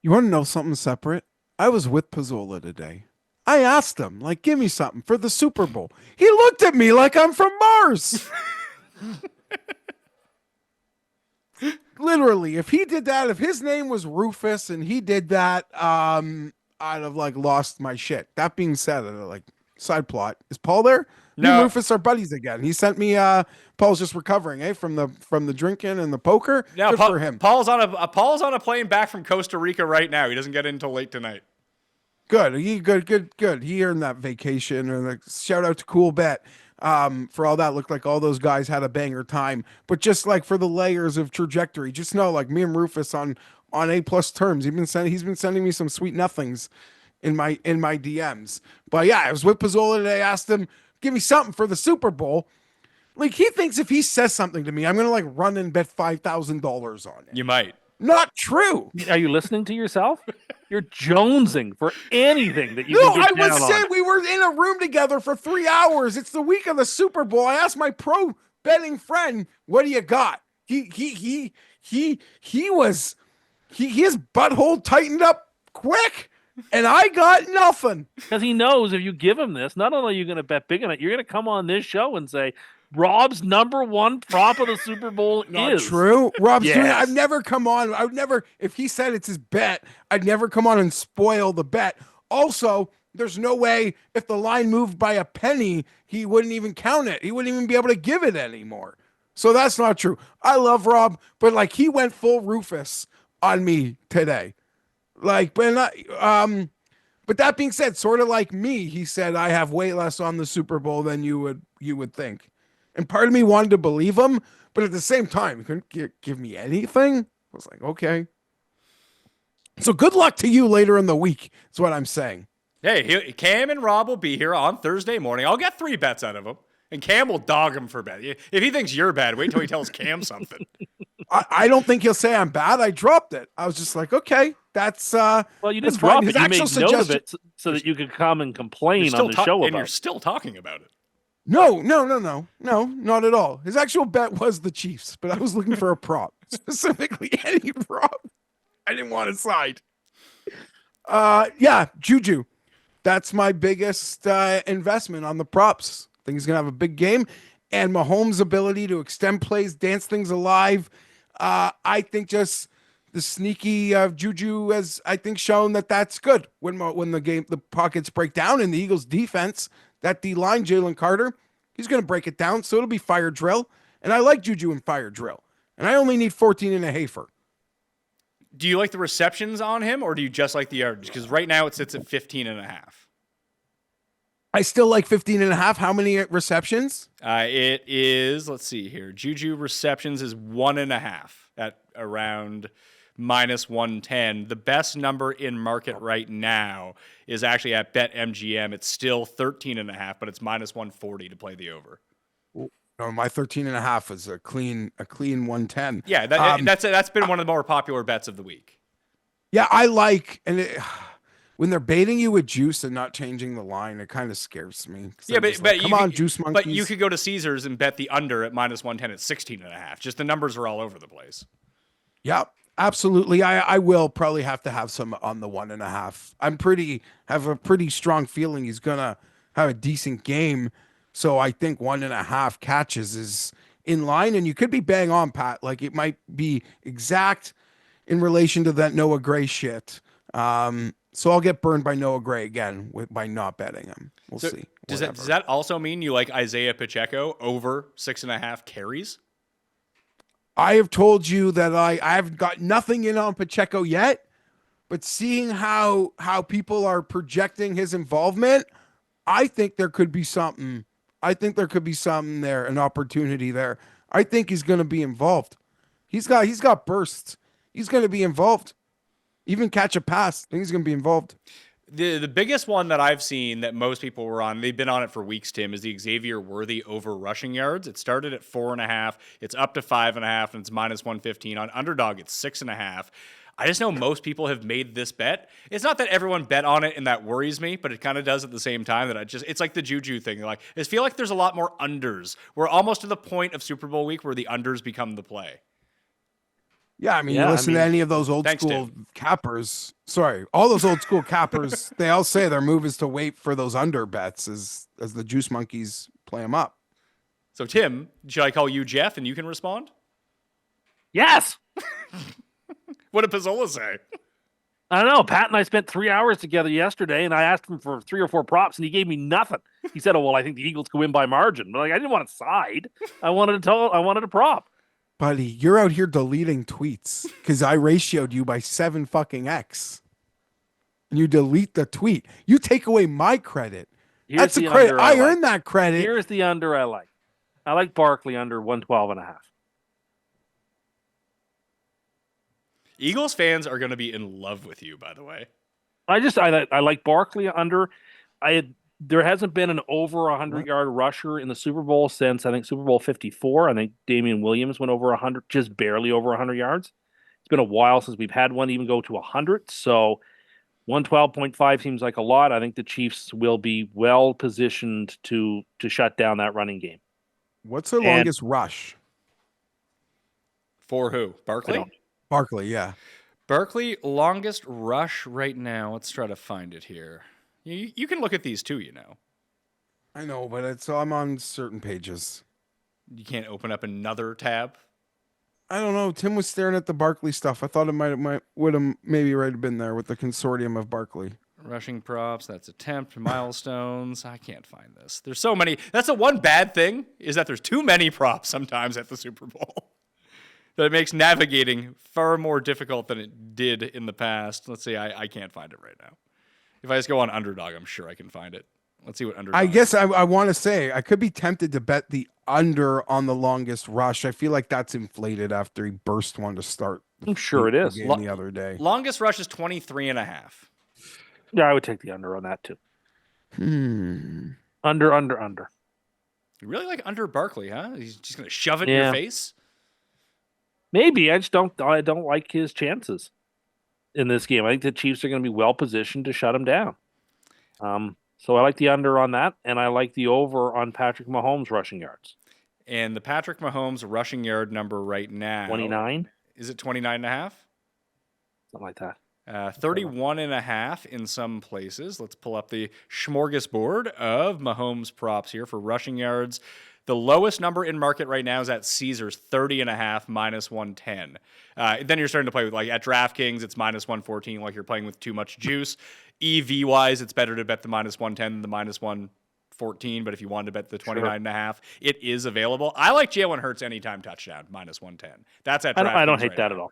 You want to know something separate? I was with Pizzola today. I asked him, like, give me something for the Super Bowl. He looked at me like I'm from Mars. Literally, if he did that, if his name was Rufus and he did that, I'd have like lost my shit. That being said, like side plot, is Paul there? Me and Rufus are buddies again. He sent me. Paul's just recovering, from the drinking and the poker. No, Good for him. Paul's on a plane back from Costa Rica right now. He doesn't get in until late tonight. Good. Good. He earned that vacation. And like, shout out to Cool Bet. For all that, looked like all those guys had a banger time. But just like for the layers of trajectory, just know like me and Rufus on A+ terms. He's been sending me some sweet nothings in my DMs. But yeah, I was with Pizzola today. Asked him, give me something for the Super Bowl. Like he thinks if he says something to me, I'm gonna like run and bet $5,000 on it. You might. Not true. Are you listening to yourself? You're jonesing for anything that you No, can I get down was on. saying we were in a room together for 3 hours. It's the week of the Super Bowl. I asked my pro betting friend, "What do you got?" His butthole tightened up quick, and I got nothing. Because he knows if you give him this, not only are you going to bet big on it, you're going to come on this show and say, Rob's number one prop of the Super Bowl Not is. true. Rob's doing it. Yes. I've never come on. I would never, if he said it's his bet, I'd never come on and spoil the bet. Also, there's no way if the line moved by a penny, he wouldn't even count it. He wouldn't even be able to give it anymore. So that's not true. I love Rob, but like he went full Rufus on me today. Like, but that being said, sort of like me, he said I have way less on the Super Bowl than you would think. And part of me wanted to believe him, but at the same time, he couldn't give me anything. I was like, okay. So good luck to you later in the week, is what I'm saying. Hey, Cam and Rob will be here on Thursday morning. I'll get 3 bets out of him. And Cam will dog him for bet. If he thinks you're bad, wait till he tells Cam something. I don't think he'll say I'm bad. I dropped it. I was just like, okay, that's Well, you that's didn't fine. drop His it. You actual made note of suggestion. it so that you could come and You're complain still on the show and about you're it. still talking about it. No, not at all. His actual bet was the Chiefs, but I was looking for a prop, specifically any prop. I didn't want to side. Yeah, Juju. That's my biggest investment on the props. I think he's gonna have a big game, and Mahomes' ability to extend plays, dance things alive. I think just the sneaky Juju has, I think, shown that that's good when the pockets break down in the Eagles' defense. That D line, Jalen Carter, he's gonna break it down, so it'll be fire drill. And I like Juju in fire drill, and I only need 14 and a hafer. Do you like the receptions on him, or do you just like the yardage? Because right now it sits at 15 and a half. I still like 15 and a half. How many receptions? It is, let's see here. Juju receptions is 1.5 at around minus 110. The best number in market right now is actually at BetMGM. It's still 13 and a half, but it's minus 140 to play the over. No, my 13 and a half was a clean 110. Yeah, that's been one of the more popular bets of the week. Yeah, I like, when they're baiting you with juice and not changing the line, it kind of scares me. Yeah, but like, come on, could, juice monkeys. But you could go to Caesars and bet the under at minus 110 at 16 and a half. Just the numbers are all over the place. Yeah, absolutely. I will probably have to have some on the 1.5. Have a pretty strong feeling he's gonna have a decent game. So I think 1.5 catches is in line, and you could be bang on, Pat. Like it might be exact in relation to that Noah Gray shit. So I'll get burned by Noah Gray again by not betting him. We'll see. Does that also mean you like Isaiah Pacheco over 6.5 carries? I have told you that I have got nothing in on Pacheco yet, but seeing how people are projecting his involvement, I think there could be something. I think there could be something there, an opportunity there. I think he's going to be involved. He's got bursts. He's going to be involved. Even catch a pass. I think he's going to be involved. The biggest one that I've seen that most people were on, they've been on it for weeks, Tim, is the Xavier Worthy over rushing yards. It started at 4.5. It's up to 5.5, and it's minus 115. On Underdog, it's 6.5. I just know most people have made this bet. It's not that everyone bet on it and that worries me, but it kind of does at the same time that it's like the Juju thing. Like, I just feel like there's a lot more unders. We're almost to the point of Super Bowl week where the unders become the play. Yeah, I mean, you listen to any of those old school cappers. Sorry, all those old school cappers, they all say their move is to wait for those under bets as the juice monkeys play them up. So, Tim, should I call you Geoff and you can respond? Yes. What did Pizzola say? I don't know. Pat and I spent 3 hours together yesterday, and I asked him for 3 or 4 props, and he gave me nothing. He said, "Oh well, I think the Eagles could win by margin." But I didn't want to side. I wanted a prop. Buddy, you're out here deleting tweets because I ratioed you by 7 fucking X. And you delete the tweet. You take away my credit. That's the credit. I earned that credit. Here's the under I like. I like Barkley under 112.5. Eagles fans are going to be in love with you, by the way. I like Barkley under. There hasn't been an over 100-yard rusher in the Super Bowl since I think Super Bowl 54. I think Damian Williams went over 100, just barely over 100 yards. It's been a while since we've had one even go to 100. So 112.5 seems like a lot. I think the Chiefs will be well positioned to shut down that running game. What's the longest rush? For who? Barkley? Barkley, yeah. Barkley, longest rush right now. Let's try to find it here. You can look at these too, you know. I know, but I'm on certain pages. You can't open up another tab? I don't know. Tim was staring at the Barkley stuff. I thought it would have maybe right been there with the consortium of Barkley. Rushing props, that's attempt, milestones. I can't find this. There's so many. That's the one bad thing, is that there's too many props sometimes at the Super Bowl. That makes navigating far more difficult than it did in the past. Let's see, I can't find it right now. If I just go on Underdog, I'm sure I can find it. Let's see what Underdog I guess I want to say, I could be tempted to bet the under on the longest rush. I feel like that's inflated after he burst one to start. I'm sure it is. The other day. Longest rush is 23.5. Yeah, I would take the under on that too. Under. You really like under Barkley, huh? He's just going to shove it in your face? Maybe I just don't like his chances in this game. I think the Chiefs are going to be well positioned to shut him down. So I like the under on that, and I like the over on Patrick Mahomes rushing yards. And the Patrick Mahomes rushing yard number right now 29, is it 29 and a half? something like that. 31 and a half in some places. Let's pull up the smorgasbord of Mahomes props here for rushing yards. The lowest number in market right now is at Caesars, 30 and a half, minus 110. Then you're starting to play with, like, at DraftKings, it's minus 114, like you're playing with too much juice. EV-wise, it's better to bet the minus 110 than the minus 114, but if you wanted to bet the 29 and a half, it is available. I like Jalen Hurts anytime touchdown, minus 110. That's at DraftKings. I don't hate right that now. at all.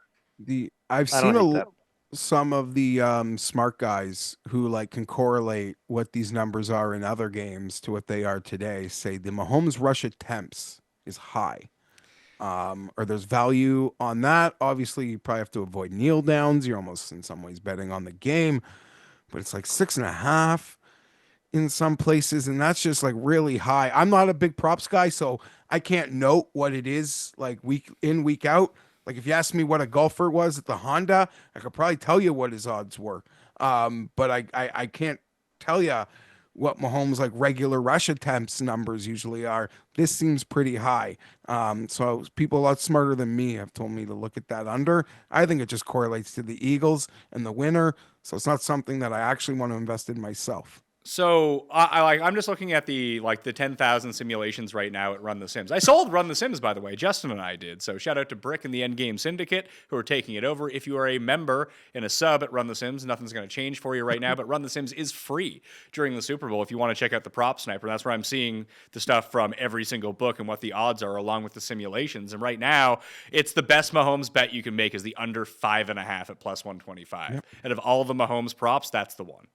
I've I don't seen hate that. some of the smart guys who like can correlate what these numbers are in other games to what they are today. Say the Mahomes rush attempts is high, or there's value on that. Obviously, you probably have to avoid kneel downs. You're almost in some ways betting on the game, but it's like 6.5 in some places, and that's just like really high. I'm not a big props guy, so I can't note what it is like week in, week out. Like if you asked me what a golfer was at the Honda, I could probably tell you what his odds were. But I can't tell you what Mahomes like regular rush attempts numbers usually are. This seems pretty high. So people a lot smarter than me have told me to look at that under. I think it just correlates to the Eagles and the winner. So it's not something that I actually want to invest in myself. So I'm just looking at the 10,000 simulations right now at Run the Sims. I sold Run the Sims, by the way. Justin and I did. So shout out to Brick and the Endgame Syndicate who are taking it over. If you are a member and a sub at Run the Sims, nothing's going to change for you right now. But Run the Sims is free during the Super Bowl if you want to check out the Prop Sniper. That's where I'm seeing the stuff from every single book and what the odds are along with the simulations. And right now, it's the best Mahomes bet you can make is the under 5.5 at plus 125. Yep. And of all of the Mahomes props, that's the one.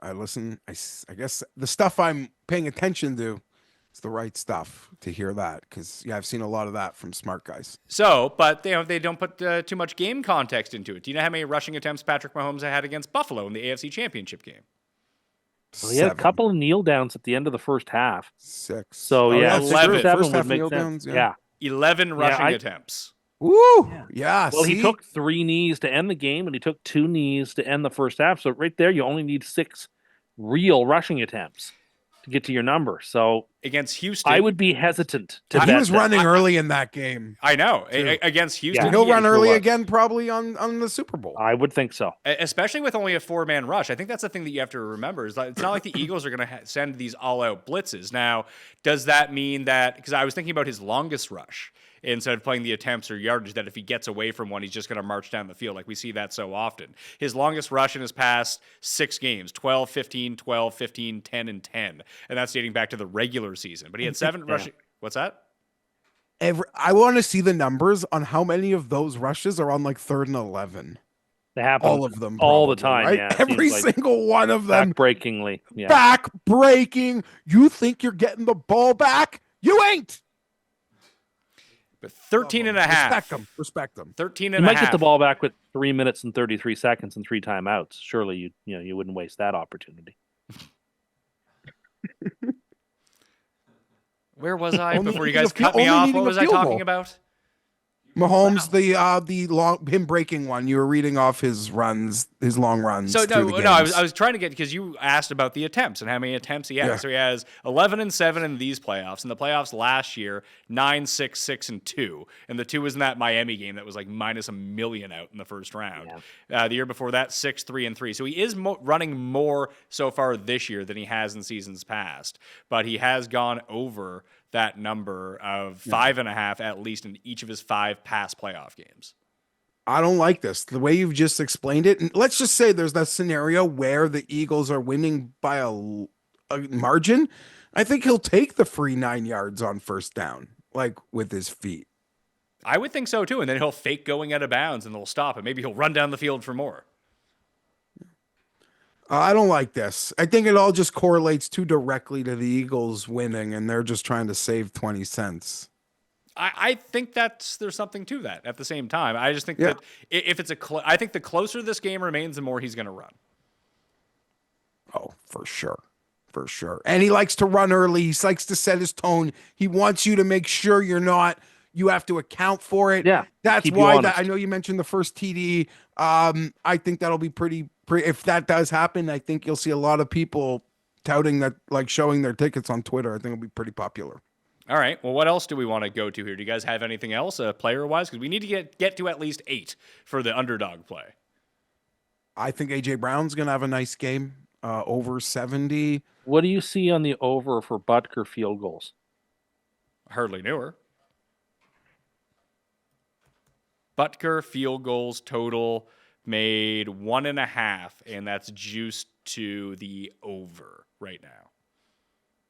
I listen. I guess the stuff I'm paying attention to is the right stuff to hear that because I've seen a lot of that from smart guys. So, but they don't put too much game context into it. Do you know how many rushing attempts Patrick Mahomes had against Buffalo in the AFC Championship game? Well, he had a couple of kneel downs at the end of the first half. 6. So 11. 7 would make sense. Yeah. 11 rushing attempts. Woo! Yeah. Well, he took 3 knees to end the game, and he took 2 knees to end the first half. So right there, you only need 6 real rushing attempts to get to your number. So against Houston, I would be hesitant to bet. He was running early in that game. I know. Against Houston. Yeah. He'll run early again probably on the Super Bowl. I would think so. Especially with only a 4-man rush. I think that's the thing that you have to remember is that it's not like the Eagles are going to send these all-out blitzes. Now, does that mean that – because I was thinking about his longest rush – instead of playing the attempts or yardage, that if he gets away from one, he's just going to march down the field. Like we see that so often. His longest rush in his past 6 games, 12, 15, 12, 15, 10, and 10. And that's dating back to the regular season. But he had 7 rushing. What's that? I want to see the numbers on how many of those rushes are on like 3rd and 11. They happen all of them, all the time. Right? Yeah, every single one of them. Backbreakingly. Yeah. Back-breaking. You think you're getting the ball back? You ain't. But 13 and a half. Respect them. 13 and a half. You might get the ball back with 3 minutes and 33 seconds and 3 timeouts. Surely you wouldn't waste that opportunity. Where was I before you guys cut me off? What was I talking about? Mahomes, him breaking one. You were reading off his runs, his long runs. So I was trying to get because you asked about the attempts and how many attempts he has. Yeah. So he has 11 and 7 in these playoffs. In the playoffs last year, 9, 6, 6, and 2. And the 2 was in that Miami game that was like minus $1 million out in the first round. Yeah. The year before that, 6, 3, and 3. So he is running more so far this year than he has in seasons past. But he has gone over that number of 5.5 at least in each of his 5 past playoff games. I don't like this. The way you've just explained it. And let's just say there's that scenario where the Eagles are winning by a margin. I think he'll take the free 9 yards on first down, like with his feet. I would think so too. And then he'll fake going out of bounds and they'll stop it. Maybe he'll run down the field for more. I don't like this. I think it all just correlates too directly to the Eagles winning, and they're just trying to save 20 cents. I think there's something to that at the same time. I just think that if it's I think the closer this game remains, the more he's going to run. Oh, for sure. For sure. And he likes to run early. He likes to set his tone. He wants you to make sure you're not You have to account for it. Yeah, That's keep you why honest. I know you mentioned the first TD. I think that'll be pretty. If that does happen, I think you'll see a lot of people touting that, like showing their tickets on Twitter. I think it'll be pretty popular. All right. Well, what else do we want to go to here? Do you guys have anything else player-wise? Because we need to get to at least 8 for the underdog play. I think AJ Brown's gonna have a nice game. Over 70. What do you see on the over for Butker field goals? Hardly knew her. Butker field goals total made 1.5, and that's juiced to the over right now.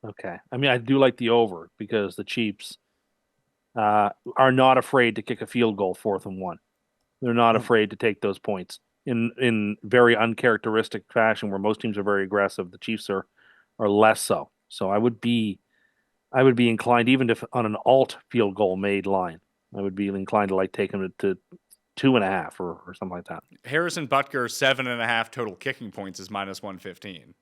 Okay. I mean, I do like the over because the Chiefs are not afraid to kick a field goal 4th and 1. They're not afraid to take those points in very uncharacteristic fashion where most teams are very aggressive. The Chiefs are less so. So I would be inclined, even if on an alt field goal made line, I would be inclined to like take them to 2.5 or something like that. Harrison Butker 7.5 total kicking points is -115.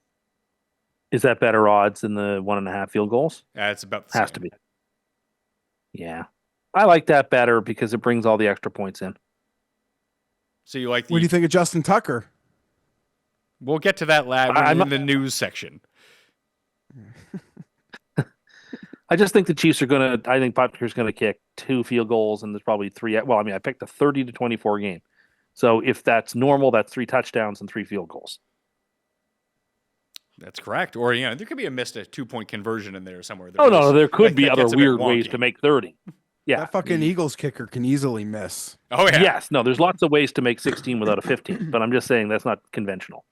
Is that better odds than the 1.5 field goals? It's about the same. Has to be. Yeah. I like that better because it brings all the extra points in. So you like the... What do you think of Justin Tucker? We'll get to that in the news section. I just think the Chiefs are going to, I think Butker's going to kick 2 field goals and there's probably 3. Well, I mean, I picked a 30-24 game. So if that's normal, that's 3 touchdowns and 3 field goals. That's correct. Or, there could be a missed 2-point conversion in there somewhere. No, there could be other weird ways to make 30. Yeah. That fucking Eagles kicker can easily miss. Oh, yeah. Yes. No, there's lots of ways to make 16 without a 15, but I'm just saying that's not conventional.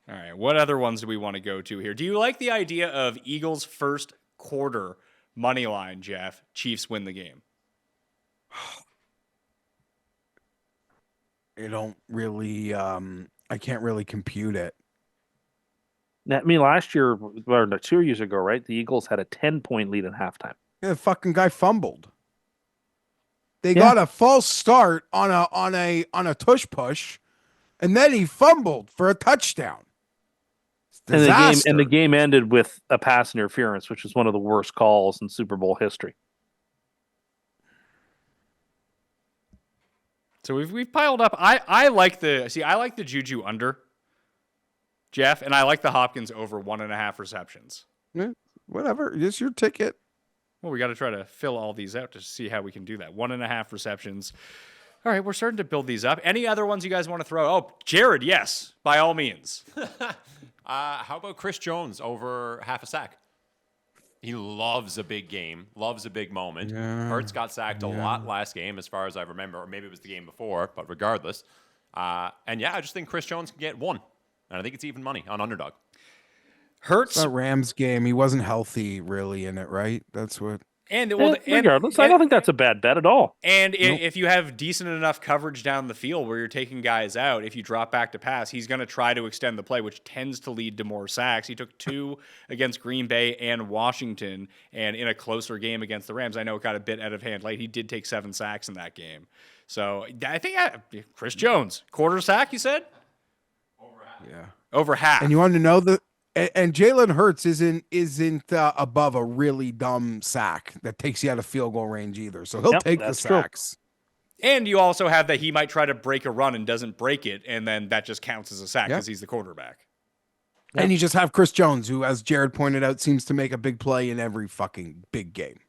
All right. What other ones do we want to go to here? Do you like the idea of Eagles first quarter money line, Geoff? Chiefs win the game. I don't really, I can't really compute it. I mean, last year, or 2 years ago, right? The Eagles had a 10-point lead at halftime. Yeah, the fucking guy fumbled. They got a false start on a tush push, and then he fumbled for a touchdown. And the game ended with a pass interference, which is one of the worst calls in Super Bowl history. So we've piled up. I like the Juju under, Geoff, and I like the Hopkins over 1.5 receptions. Yeah, whatever. It's your ticket. Well, we got to try to fill all these out to see how we can do that. 1.5 receptions. All right, we're starting to build these up. Any other ones you guys want to throw? Oh, Jared, yes, by all means. How about Chris Jones over half a sack? He loves a big game, loves a big moment. Yeah. Hurts got sacked a lot last game, as far as I remember, or maybe it was the game before, but regardless. I just think Chris Jones can get 1. And I think it's even money on underdog. Hurts. That Rams game, he wasn't healthy really in it, right? That's what. Regardless, I don't think that's a bad bet at all. And if you have decent enough coverage down the field where you're taking guys out, if you drop back to pass, he's going to try to extend the play, which tends to lead to more sacks. He took 2 against Green Bay and Washington, and in a closer game against the Rams, I know it got a bit out of hand late. He did take 7 sacks in that game. So I think Chris Jones, quarter sack, you said? Yeah. Over half. And you want to know and Jalen Hurts isn't above a really dumb sack that takes you out of field goal range either. So he'll take the sacks. True. And you also have that he might try to break a run and doesn't break it, and then that just counts as a sack because he's the quarterback. And you just have Chris Jones, who, as Jared pointed out, seems to make a big play in every fucking big game.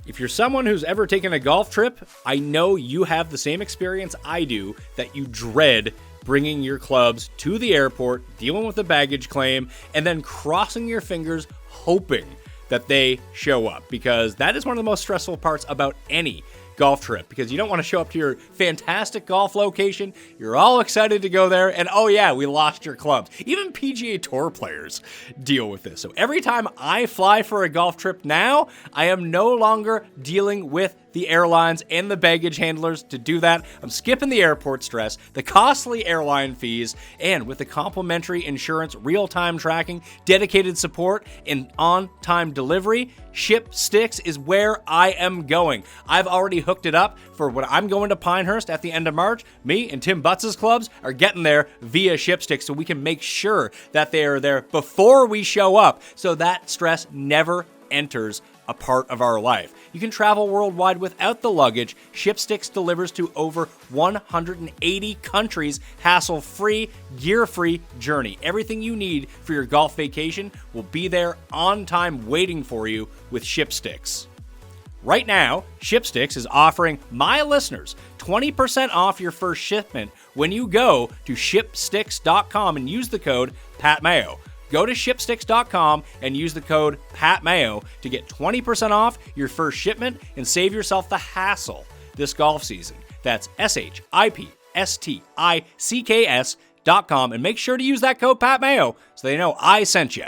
If you're someone who's ever taken a golf trip, I know you have the same experience I do, that you dread bringing your clubs to the airport, dealing with the baggage claim, and then crossing your fingers hoping that they show up, because that is one of the most stressful parts about any golf trip, because you don't want to show up to your fantastic golf location. You're all excited to go there, and oh yeah, we lost your clubs. Even PGA Tour players deal with this. So every time I fly for a golf trip now, I am no longer dealing with the airlines and the baggage handlers to do that. I'm skipping the airport stress, the costly airline fees, and with the complimentary insurance, real-time tracking, dedicated support, and on-time delivery, ShipSticks is where I am going. I've already hooked it up for when I'm going to Pinehurst at the end of March. Me and Tim Butts' clubs are getting there via ShipSticks, so we can make sure that they are there before we show up, so that stress never enters a part of our life. You can travel worldwide without the luggage. ShipSticks delivers to over 180 countries, hassle-free, gear-free journey. Everything you need for your golf vacation will be there on time waiting for you with ShipSticks. Right now, ShipSticks is offering my listeners 20% off your first shipment when you go to shipsticks.com and use the code PATMAYO. Go to shipsticks.com and use the code PATMAYO to get 20% off your first shipment and save yourself the hassle this golf season. That's shipsticks.com, and make sure to use that code PATMAYO so they know I sent you.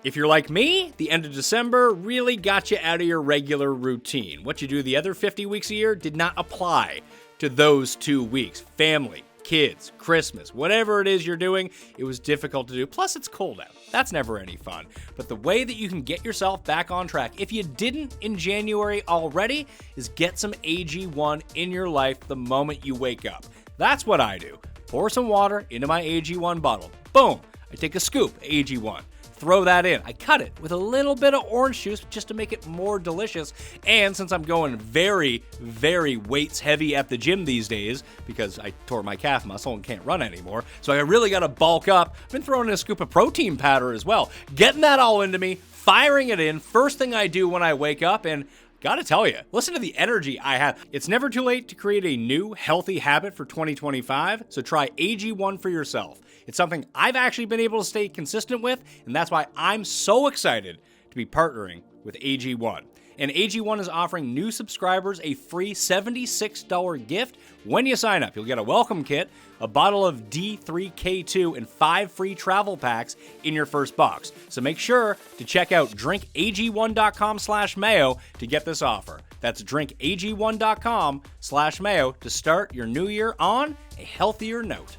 If you're like me, the end of December really got you out of your regular routine. What you do the other 50 weeks a year did not apply to those 2 weeks. Family, kids, Christmas, whatever it is you're doing, it was difficult to do. Plus, it's cold out. That's never any fun. But the way that you can get yourself back on track, if you didn't in January already, is get some AG1 in your life the moment you wake up. That's what I do. Pour some water into my AG1 bottle. Boom! I take a scoop of AG1. Throw that in. I cut it with a little bit of orange juice just to make it more delicious. And since I'm going very, very weights heavy at the gym these days because I tore my calf muscle and can't run anymore, so I really got to bulk up, I've been throwing in a scoop of protein powder as well. Getting that all into me, firing it in, first thing I do when I wake up, and gotta tell you, listen to the energy I have. It's never too late to create a new, healthy habit for 2025, so try AG1 for yourself. It's something I've actually been able to stay consistent with, and that's why I'm so excited to be partnering with AG1. And AG1 is offering new subscribers a free $76 gift when you sign up. You'll get a welcome kit, a bottle of D3K2, and 5 free travel packs in your first box. So make sure to check out drinkag1.com/mayo to get this offer. That's drinkag1.com/mayo to start your new year on a healthier note.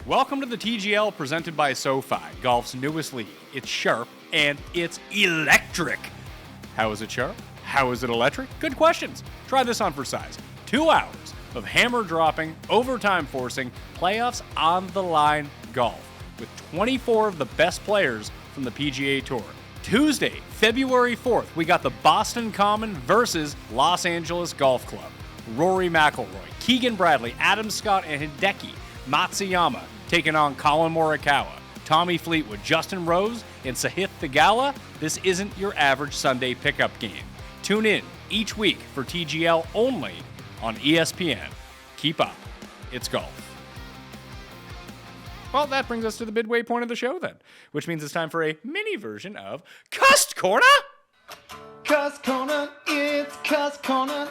Welcome to the TGL presented by SoFi, golf's newest league. It's sharp and it's electric. How is it sharp? How is it electric? Good questions. Try this on for size. 2 hours of hammer dropping, overtime forcing, playoffs on the line golf with 24 of the best players from the PGA Tour. Tuesday, February 4th, we got the Boston Common versus Los Angeles Golf Club. Rory McIlroy, Keegan Bradley, Adam Scott, and Hideki Matsuyama taking on Colin Morikawa, Tommy Fleetwood, Justin Rose, and Sahith Theegala. This isn't your average Sunday pickup game. Tune in each week for TGL only on ESPN. Keep up. It's golf. Well, that brings us to the midway point of the show then, which means it's time for a mini version of Cust Corner. Cust Corner, it's Cust Corner.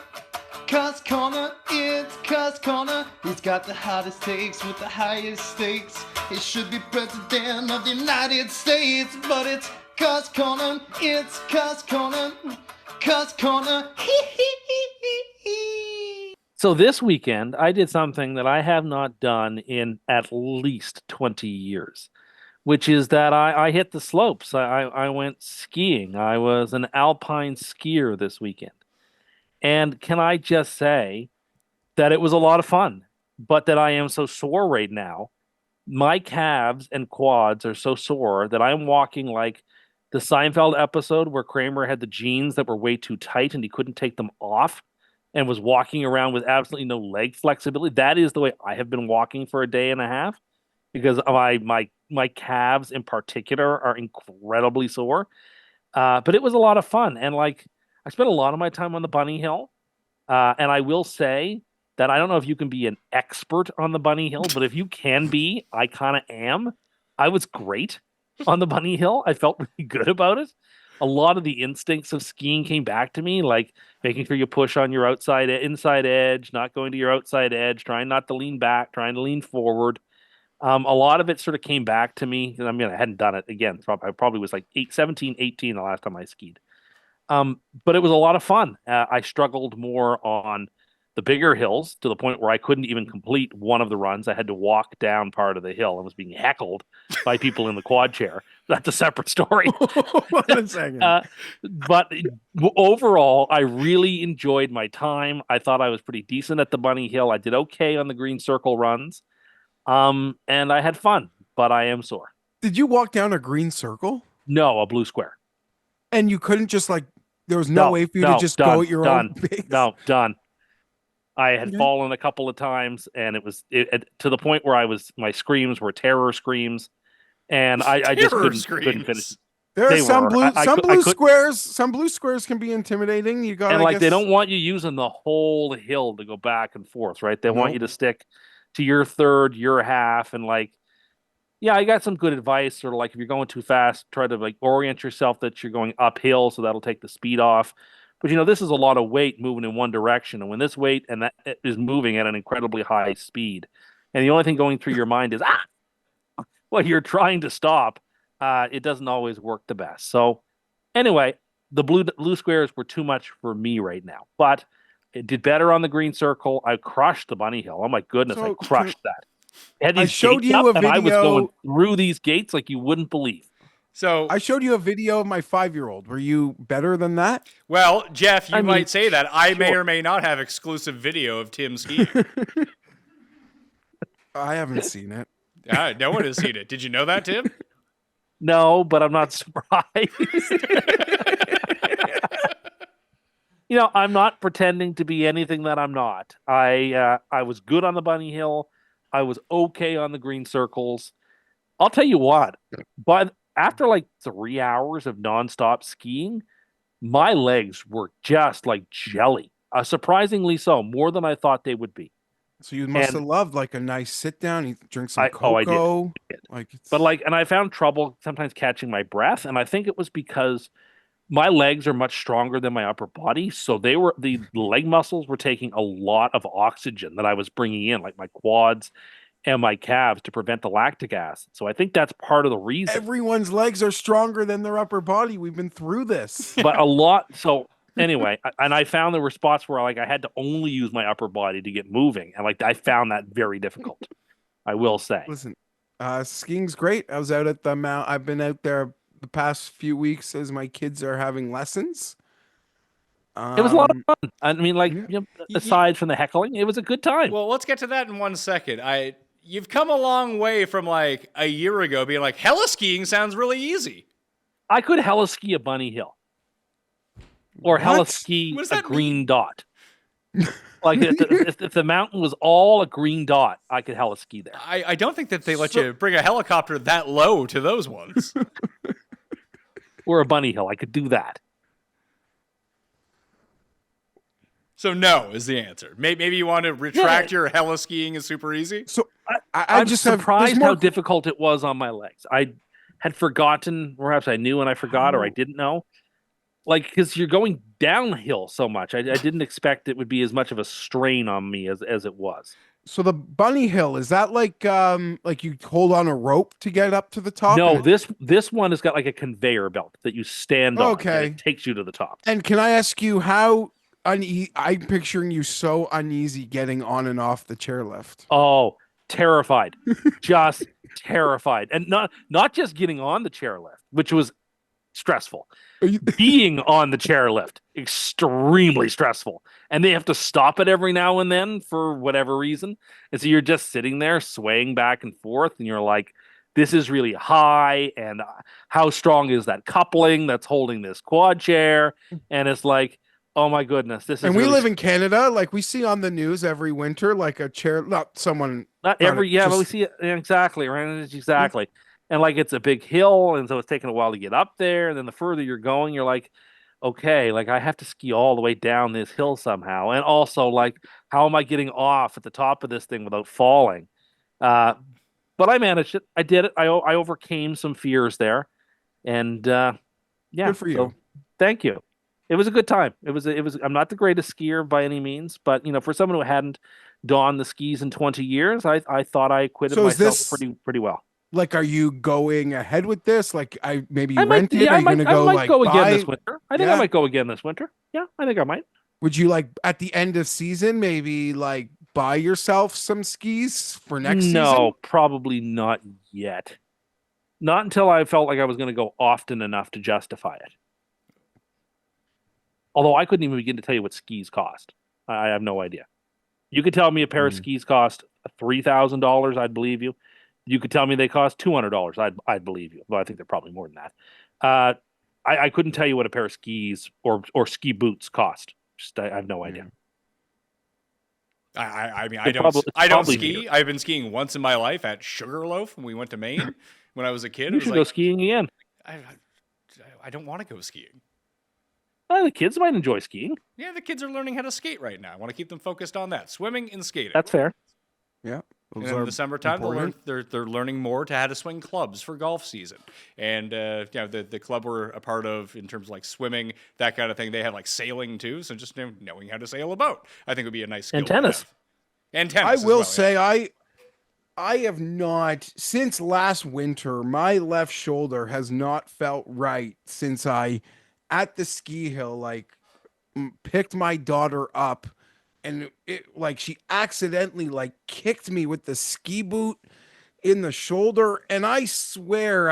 Cust Corner, it's Cust Corner. He's got the hottest takes with the highest stakes. He should be president of the United States, but it's Cust Corner, it's Cust Corner. Cust Corner, So this weekend, I did something that I have not done in at least 20 years, which is that I hit the slopes. I went skiing. I was an alpine skier this weekend. And can I just say that it was a lot of fun, but that I am so sore right now. My calves and quads are so sore that I'm walking like the Seinfeld episode where Kramer had the jeans that were way too tight and he couldn't take them off and was walking around with absolutely no leg flexibility. That is the way I have been walking for a day and a half because my calves in particular are incredibly sore. But it was a lot of fun. And like, I spent a lot of my time on the Bunny Hill, and I will say that I don't know if you can be an expert on the Bunny Hill, but if you can be, I kind of am. I was great on the Bunny Hill. I felt really good about it. A lot of the instincts of skiing came back to me, like making sure you push on your inside edge, not going to your outside edge, trying not to lean back, trying to lean forward. A lot of it sort of came back to me. I mean, I hadn't done it again. I probably was like 17, 18 the last time I skied. But it was a lot of fun. I struggled more on the bigger hills to the point where I couldn't even complete one of the runs. I had to walk down part of the hill and was being heckled by people in the quad chair. That's a separate story. Wait a second. But overall, I really enjoyed my time. I thought I was pretty decent at the Bunny Hill. I did okay on the green circle runs. And I had fun, but I am sore. Did you walk down a green circle? No, a blue square. And you couldn't just like, there was no way for you to just go at your own pace. No, done. I had Okay. fallen a couple of times, and it was to the point where my screams were terror screams, and I just Terror couldn't finish. screams. There are They some were. blue, I some could- blue I could- squares. Some blue squares can be intimidating. You got And to like they don't want you using the whole hill to go back and forth, right? They want Nope. you to stick to your third, your half, and like, yeah, I got some good advice. Sort of like if you're going too fast, try to like orient yourself that you're going uphill, so that'll take the speed off. But this is a lot of weight moving in one direction, and when this weight and that is moving at an incredibly high speed, and the only thing going through your mind is well, you're trying to stop. It doesn't always work the best. So anyway, the blue squares were too much for me right now, but it did better on the green circle. I crushed the bunny hill. Oh my goodness, So, I crushed that. Had I these showed gates you up, a and I was going video- through these gates like you wouldn't believe. So, I showed you a video of my 5-year-old. Were you better than that? well, Geoff, you I mean, might say that. I may sure. or may not have exclusive video of Tim skiing. I haven't seen it. No one has seen it. Did you know that, Tim? No, but I'm not surprised. I'm not pretending to be anything that I'm not. I was good on the bunny hill. I was okay on the green circles. I'll tell you what, but after like 3 hours of nonstop skiing, my legs were just like jelly. Surprisingly so, more than I thought they would be. So you must And- have loved like a nice sit down. You drink some I did. cocoa. Like, it's, But and I found trouble sometimes catching my breath, and I think it was because my legs are much stronger than my upper body, so the leg muscles were taking a lot of oxygen that I was bringing in, like my quads and my calves, to prevent the lactic acid. So I think that's part of the reason. everyone's legs are stronger than their upper body. We've been through this. But a lot. So anyway, and I found there were spots where like I had to only use my upper body to get moving, and like I found that very difficult. I will say. Listen, skiing's great. I was out at the mount. I've been out there the past few weeks as my kids are having lessons. It was a lot of fun. I mean, like yeah. aside from the heckling, it was a good time. Well, let's get to that in 1 second. You've come a long way from like a year ago being like, hella skiing sounds really easy. I could hella ski a bunny hill, or hella What? ski What does a that green dot. Like if the mountain was all a green dot, I could hella ski there. I don't think that they let you bring a helicopter that low to those ones. Or a bunny hill, I could do that. So no is the answer. Maybe you want to retract your hella skiing is super easy. So I I'm just have surprised there's more. how difficult it was on my legs. I had forgotten, perhaps I knew and I forgot, or I didn't know. Like, because you're going downhill so much, I didn't expect it would be as much of a strain on me as it was. So the bunny hill, is that like you hold on a rope to get up to the top? No, And- this one has got like a conveyor belt that you stand on. Okay. And it takes you to the top. And can I ask you how I'm picturing you so uneasy getting on and off the chairlift. Oh, terrified. Just terrified. And not just getting on the chairlift, which was stressful. Being on the chairlift, extremely stressful. And they have to stop it every now and then for whatever reason. And so you're just sitting there swaying back and forth, and you're like, this is really high, and how strong is that coupling that's holding this quad chair? And it's like, oh my goodness, this is. And we really live in Canada, like we see on the news every winter, like a chair, not someone. not not every a- yeah, but we just- see it exactly right. Exactly, and like it's a big hill, and so it's taking a while to get up there. And then the further you're going, you're like, okay, like I have to ski all the way down this hill somehow, and also like, how am I getting off at the top of this thing without falling? But I managed it. I did it. I overcame some fears there, and yeah, Good for you. so thank you. It was a good time. It was. I'm not the greatest skier by any means, but for someone who hadn't donned the skis in 20 years, I thought I acquitted So is myself this- pretty well. Like, are you going ahead with this? Like, maybe you I might, rent it. yeah, Are I you might, gonna I go might like go again buy? this winter. I think Yeah. I might go again this winter. Yeah, I think I might. Would you like at the end of season maybe like buy yourself some skis for next season? No, probably not yet. Not until I felt like I was going to go often enough to justify it. Although I couldn't even begin to tell you what skis cost. I have no idea. You could tell me a pair of skis cost $3,000, I'd believe you. You could tell me they cost $200, I'd believe you. Well, I think they're probably more than that. I couldn't tell you what a pair of skis or ski boots cost. Just I have no idea. I mean, It's probably I don't here. ski. I've been skiing once in my life at Sugarloaf when we went to Maine when I was a kid. You It should was go like, skiing again. I don't want to go skiing. The kids might enjoy skiing. Yeah, the kids are learning how to skate right now. I want to keep them focused on that, swimming and skating. That's fair. Yeah. And in the summertime, they're learning more to how to swing clubs for golf season. And the club we're a part of in terms of like swimming, that kind of thing, they have like sailing too. So just knowing how to sail a boat, I think would be a nice skill. And tennis. And tennis. I as will well, say I have not since last winter. My left shoulder has not felt right since I at the ski hill picked my daughter up. And it like she accidentally like kicked me with the ski boot in the shoulder, and I swear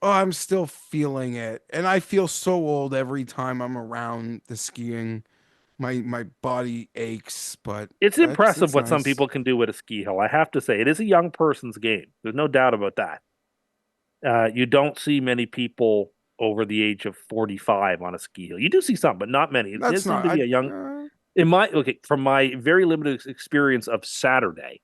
I'm still feeling it, and I feel so old every time I'm around the skiing. My body aches, but It's impressive it's what some nice. people can do at a ski hill. I have to say, it is a young person's game. There's no doubt about that. You don't see many people over the age of 45 on a ski hill. You do see some, but not many. It That's seems not to be a young. From my very limited experience of Saturday,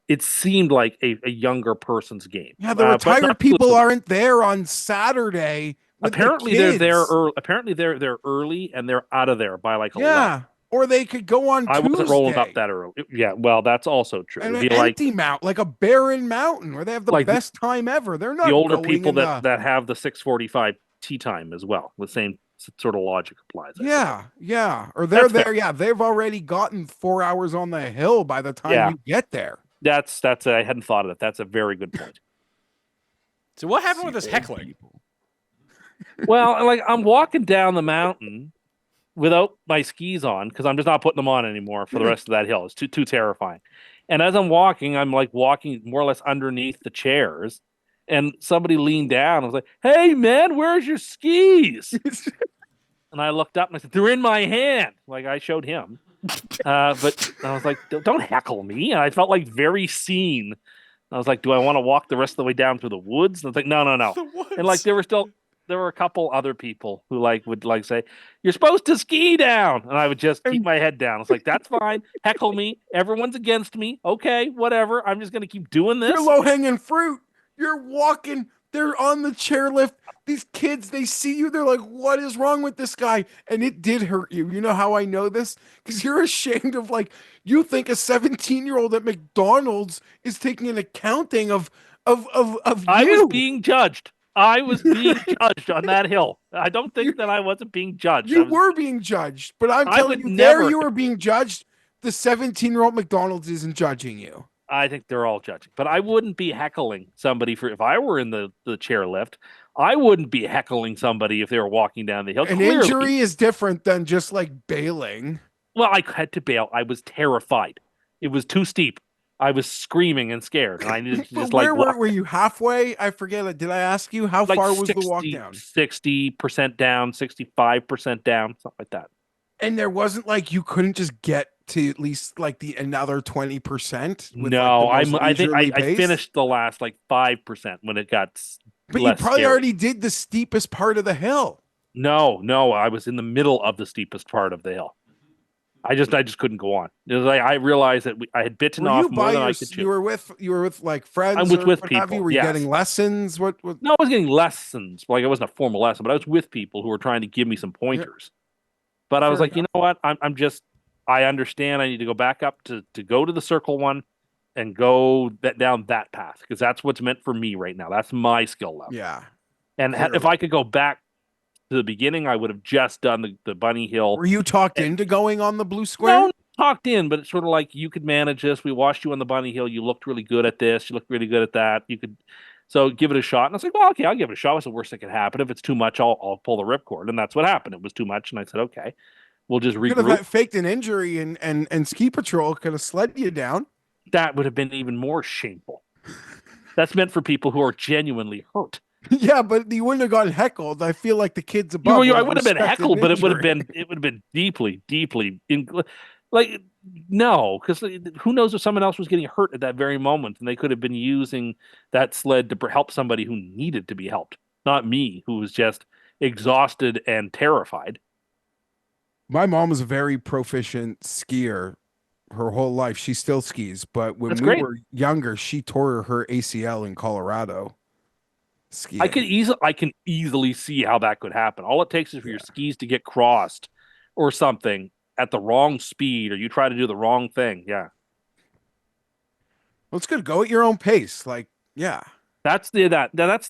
it seemed like a younger person's game. Yeah, the but retired not people exclusively. aren't there on Saturday. With Apparently the they're kids. there early. Apparently they're early and they're out of there by like 11. Yeah, or they could go on I Tuesday. wasn't rolling up that early. Yeah, well, that's also true. And It'd an be like empty mount, like a barren mountain, where they have the Like best time ever. They're not the older going people in that have the 6:45 tea time as well. The same sort of logic applies. I suppose. Yeah, or they're That's there. fair. Yeah, they've already gotten 4 hours on the hill by the time Yeah. you get there. That's I hadn't thought of it. That's a very good point. So what happened with this heckling? Well, like I'm walking down the mountain without my skis on because I'm just not putting them on anymore for the rest of that hill. It's too terrifying. And as I'm like walking more or less underneath the chairs, and somebody leaned down. I was like, "Hey, man, where's your skis?" And I looked up and I said, "They're in my hand." Like I showed him. But I was like, "Don't heckle me." And I felt like very seen. I was like, "Do I want to walk the rest of the way down through the woods?" And I was like, "No." And like there were a couple other people who would say, "You're supposed to ski down," and I would just keep my head down. It's like, "That's fine. Heckle me. Everyone's against me. Okay, whatever. I'm just gonna keep doing this." You're low hanging fruit. You're walking. They're on the chairlift. These kids, they see you. They're like, "What is wrong with this guy?" And it did hurt you. You know how I know this? Because you're ashamed of you think a 17-year-old at McDonald's is taking an accounting of you. I was being judged. I was being judged on that hill. I don't think that I wasn't being judged. You were being judged, but I'm I telling would you, there never- you were being judged. The 17-year-old McDonald's isn't judging you. I think they're all judging, but I wouldn't be heckling somebody if I were in the chairlift. I wouldn't be heckling somebody if they were walking down the hill. An Clearly. injury is different than just bailing. Well, I had to bail. I was terrified. It was too steep. I was screaming and scared, and I needed to But just where walk were you halfway? I forget. Did I ask you how far was the walk down? 60% down, 65% down, something like that. And there wasn't you couldn't just get to at least the another 20%. No, I think I finished the last 5% when it got. But you less probably scary. already did the steepest part of the hill. No, I was in the middle of the steepest part of the hill. I just couldn't go on. It was I realized that I had bitten Were off you more by than I your, could chew. you were with friends? I was or with what have you? people, Were you yes. getting lessons? What? No, I was getting lessons. It wasn't a formal lesson, but I was with people who were trying to give me some pointers. But I was Fair like, you know what? I understand. I need to go back up to go to the circle one and go down that path because that's what's meant for me right now. That's my skill level. Yeah. And if I could go back to the beginning, I would have just done the bunny hill. Were you talked into going on the blue square? No, talked in, but it's sort of like you could manage this. We watched you on the bunny hill. You looked really good at this. You looked really good at that. You could, so give it a shot. And I was like, well, okay, I'll give it a shot. What's the worst that could happen? If it's too much, I'll pull the ripcord. And that's what happened. It was too much, and I said, okay, we'll just Could have regroup. faked an injury and ski patrol could have sled you down. That would have been even more shameful. That's meant for people who are genuinely hurt. Yeah, but you wouldn't have gotten heckled. I feel like the kids above. I would have been respected heckled, but it would have injury. been deeply no, because who knows if someone else was getting hurt at that very moment, and they could have been using that sled to help somebody who needed to be helped. not me, who was just exhausted and terrified. My mom was a very proficient skier her whole life. She still skis, but when That's we great. were younger, she tore her ACL in Colorado skiing. I can easily see how that could happen. All it takes is for your skis to get crossed or something at the wrong speed, or you try to do the wrong thing. Yeah. Well, it's good. Go at your own pace. Like, yeah. That's the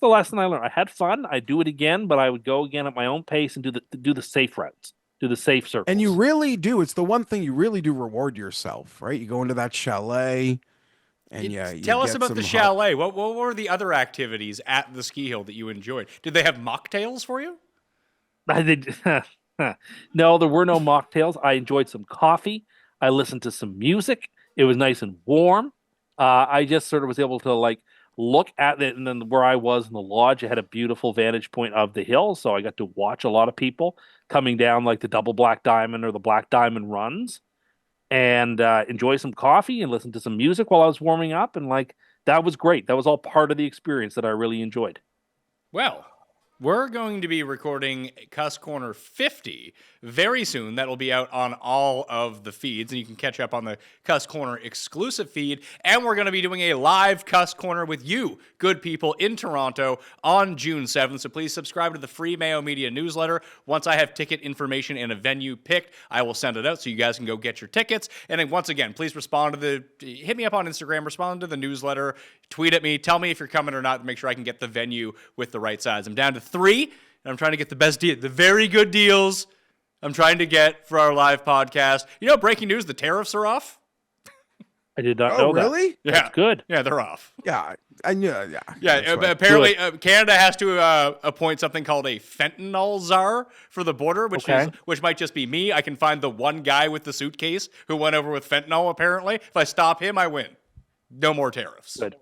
lesson I learned. I had fun. I'd do it again, but I would go again at my own pace and do the safe routes, do the safe circles. And you really do. It's the one thing you really do reward yourself, right? You go into that chalet and you Tell us get about the some chalet. What were the other activities at the ski hill that you enjoyed? Did they have mocktails for you? No, there were no mocktails. I enjoyed some coffee. I listened to some music. It was nice and warm. I just sort of was able to like look at it, and then where I was in the lodge, I had a beautiful vantage point of the hill, so I got to watch a lot of people coming down like the double black diamond or the black diamond runs, and enjoy some coffee and listen to some music while I was warming up, and like that was great. That was all part of the experience that I really enjoyed. Well, we're going to be recording Cust Corner 50 very soon. That'll be out on all of the feeds, and you can catch up on the Cust Corner exclusive feed. And we're going to be doing a live Cust Corner with you, good people, in Toronto on June 7th. So please subscribe to the free Mayo Media newsletter. Once I have ticket information and a venue picked, I will send it out so you guys can go get your tickets. And then once again, please hit me up on Instagram, respond to the newsletter, tweet at me, tell me if you're coming or not to make sure I can get the venue with the right size. I'm down to 3, and I'm trying to get the best deal, the very good deals I'm trying to get for our live podcast. You know, breaking news, the tariffs are off. I did not know that. Really? Yeah. That's good. Yeah, they're off. Yeah. I knew. Yeah. Yeah, That's right. apparently Canada has to appoint something called a fentanyl czar for the border, which might just be me. I can find the one guy with the suitcase who went over with fentanyl, apparently. If I stop him, I win. No more tariffs. Good.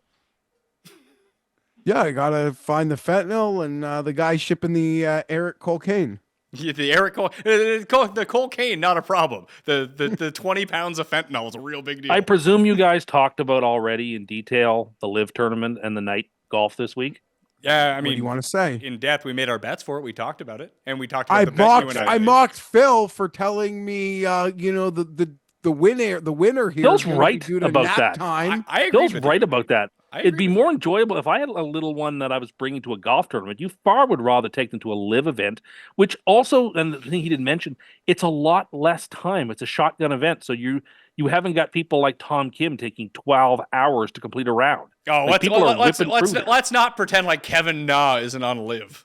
Yeah, I gotta find the fentanyl and the guy shipping the Eric cocaine. Yeah, the cocaine, not a problem. The 20 pounds of fentanyl is a real big deal. I presume you guys talked about already in detail the live tournament and the night golf this week. Yeah, I What mean, do you want to say? in depth, we made our bets for it. We talked about it, and we talked about the bet you and I made. mocked Phil for telling me, the winner here. Phil's is gonna be right due to about nap that. Time. I agree Phil's with right you. about that. I It'd agree be with more enjoyable if I had a little one that I was bringing to a golf tournament. You far would rather take them to a live event, which also, and the thing he didn't mention, it's a lot less time. It's a shotgun event, so you haven't got people like Tom Kim taking 12 hours to complete a round. Oh, Like, people are whipping through that. let's not pretend like Kevin Na isn't on live.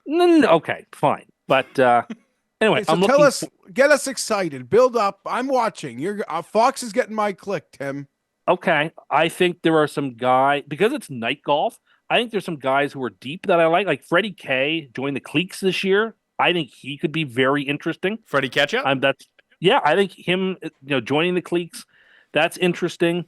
No, okay, fine, but anyway, Okay, so I'm tell looking. us, get us excited, build up. I'm watching. You're Fox is getting my click, Tim. Okay, I think there are some guys because it's night golf. I think there's some guys who are deep that I like Freddie K joined the cliques this year. I think he could be very interesting. Freddie Ketchup? I think him, joining the cliques, that's interesting.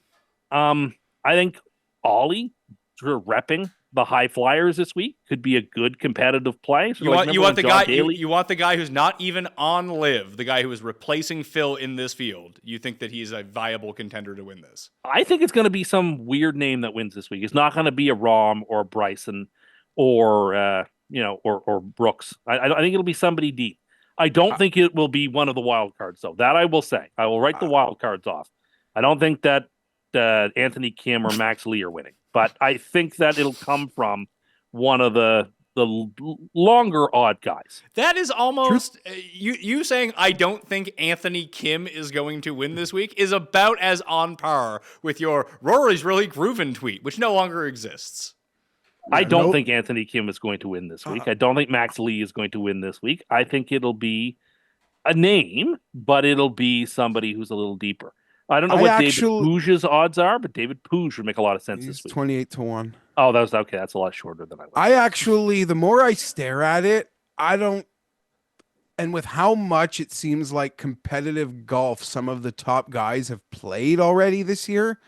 I think Ollie sort of repping the high flyers this week could be a good competitive play. So You like, want remember the when John guy Daly- you want the guy who's not even on live, the guy who is replacing Phil in this field. You think that he's a viable contender to win this? I think it's going to be some weird name that wins this week. It's not going to be a Rom or a Bryson or or Brooks. I think it'll be somebody deep. I don't think it will be one of the wild cards, though. That I will say. I will write the wild cards off. I don't think that Anthony Kim or Max Lee are winning, but I think that it'll come from one of the longer odd guys. That is almost you saying I don't think Anthony Kim is going to win this week is about as on par with your Rory's really groovin' tweet, which no longer exists. I don't nope. think Anthony Kim is going to win this week. I don't think Max Lee is going to win this week. I think it'll be a name, but it'll be somebody who's a little deeper. I don't know what David Pouge's odds are, but David Pouge would make a lot of sense He's this week. 28-1. Oh, that was okay. That's a lot shorter than I was. I actually, the more I stare at it, and with how much it seems like competitive golf some of the top guys have played already this year,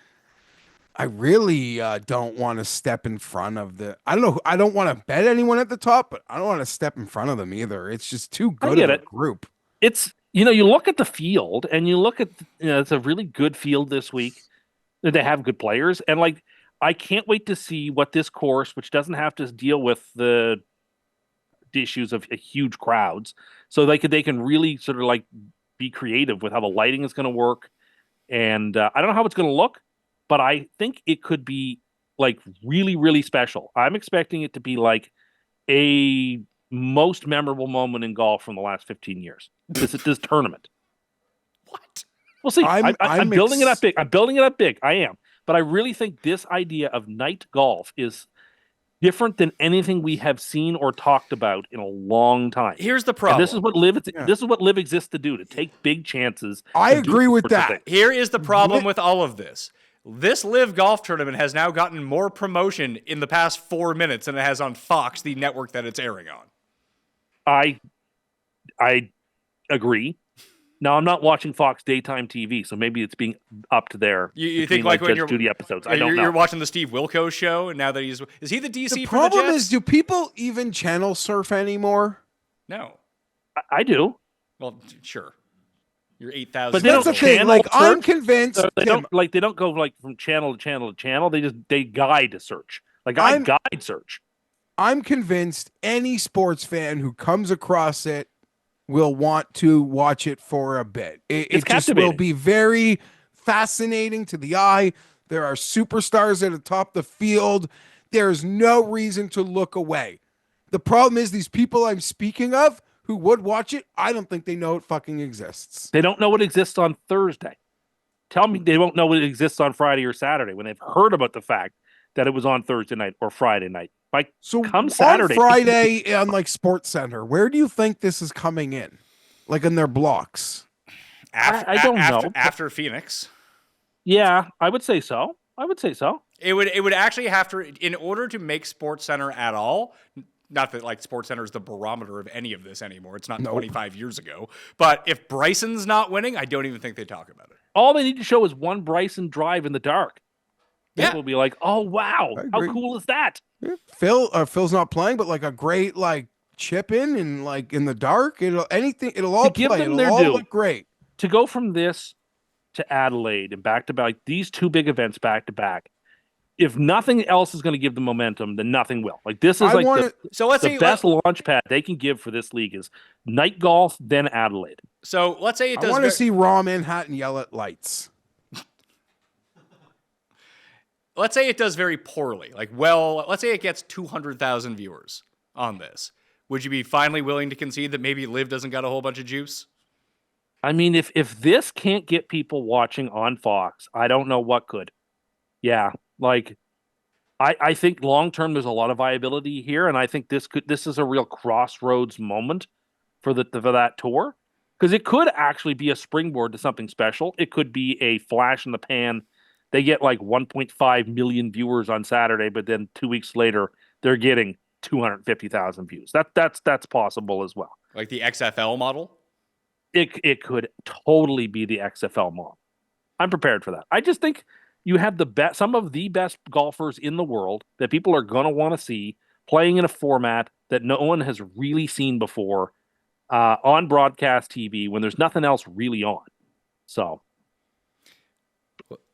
I really don't want to step in front of I don't want to bet anyone at the top, but I don't want to step in front of them either. It's just too good of a group. It's, you look at the field and you look at, it's a really good field this week. They have good players. And like, I can't wait to see what this course, which doesn't have to deal with the issues of huge crowds, so they can really sort of like be creative with how the lighting is going to work. And I don't know how it's going to look, but I think it could be like really, really special. I'm expecting it to be like a most memorable moment in golf from the last 15 years. This tournament. What? We'll see. I'm building it up big. I'm building it up big. I am. But I really think this idea of night golf is different than anything we have seen or talked about in a long time. Here's the problem. And this is what live exists to do, to take big chances. I agree with that. Here is the problem with all of this. This live golf tournament has now gotten more promotion in the past 4 minutes than it has on Fox, the network that it's airing on. I agree. Now, I'm not watching Fox daytime TV, so maybe it's being up to there. You think like when Judge Judy episodes? I don't know. You're watching the Steve Wilkos show, and now that is he the DC The for the problem Jets? is, do people even channel surf anymore? No. I do. Well, sure. You're 8,000. But they That's don't the thing. channel Like, I'm search. convinced. They Tim, don't go like from channel to channel to channel. They guide to search. Like I guide search. I'm convinced any sports fan who comes across it will want to watch it for a bit. It just will captivating. be very fascinating to the eye. There are superstars at the top of the field. There's no reason to look away. The problem is these people I'm speaking of who would watch it, I don't think they know it fucking exists. They don't know it exists on Thursday. Tell me they won't know it exists on Friday or Saturday when they've heard about the fact that it was on Thursday night or Friday night. Like, So come Saturday, on Friday on like Sports Center, where do you think this is coming in? Like in their blocks? I don't know. After Phoenix. Yeah, I would say so. It would actually have to, in order to make Sports Center at all, not that like Sports Center is the barometer of any of this anymore. It's not 25 years ago. But if Bryson's not winning, I don't even think they talk about it. All they need to show is one Bryson drive in the dark. Yeah. People will be like, "Oh wow, how agree. cool is that?" Phil's not playing, but like a great like chip in and like in the dark. It'll all give play. them It'll their all due. look great. To go from this to Adelaide and back to back, like these two big events back to back. If nothing else is going to give them momentum, then nothing will. Like this is So let's the say best launch pad they can give for this league is night golf, then Adelaide. So let's say it I does. want to see Raw Manhattan yell at lights. Let's say it does very poorly. Let's say it gets 200,000 viewers on this. Would you be finally willing to concede that maybe Liv doesn't got a whole bunch of juice? I mean, if this can't get people watching on Fox, I don't know what could. Yeah, like I think long term there's a lot of viability here, and I think this is a real crossroads moment for that tour, because it could actually be a springboard to something special. It could be a flash in the pan. They get like 1.5 million viewers on Saturday, but then 2 weeks later they're getting 250,000 views. That's possible as well. Like the XFL model? It could totally be the XFL model. I'm prepared for that. I just think you have some of the best golfers in the world that people are going to want to see playing in a format that no one has really seen before on broadcast TV when there's nothing else really on. So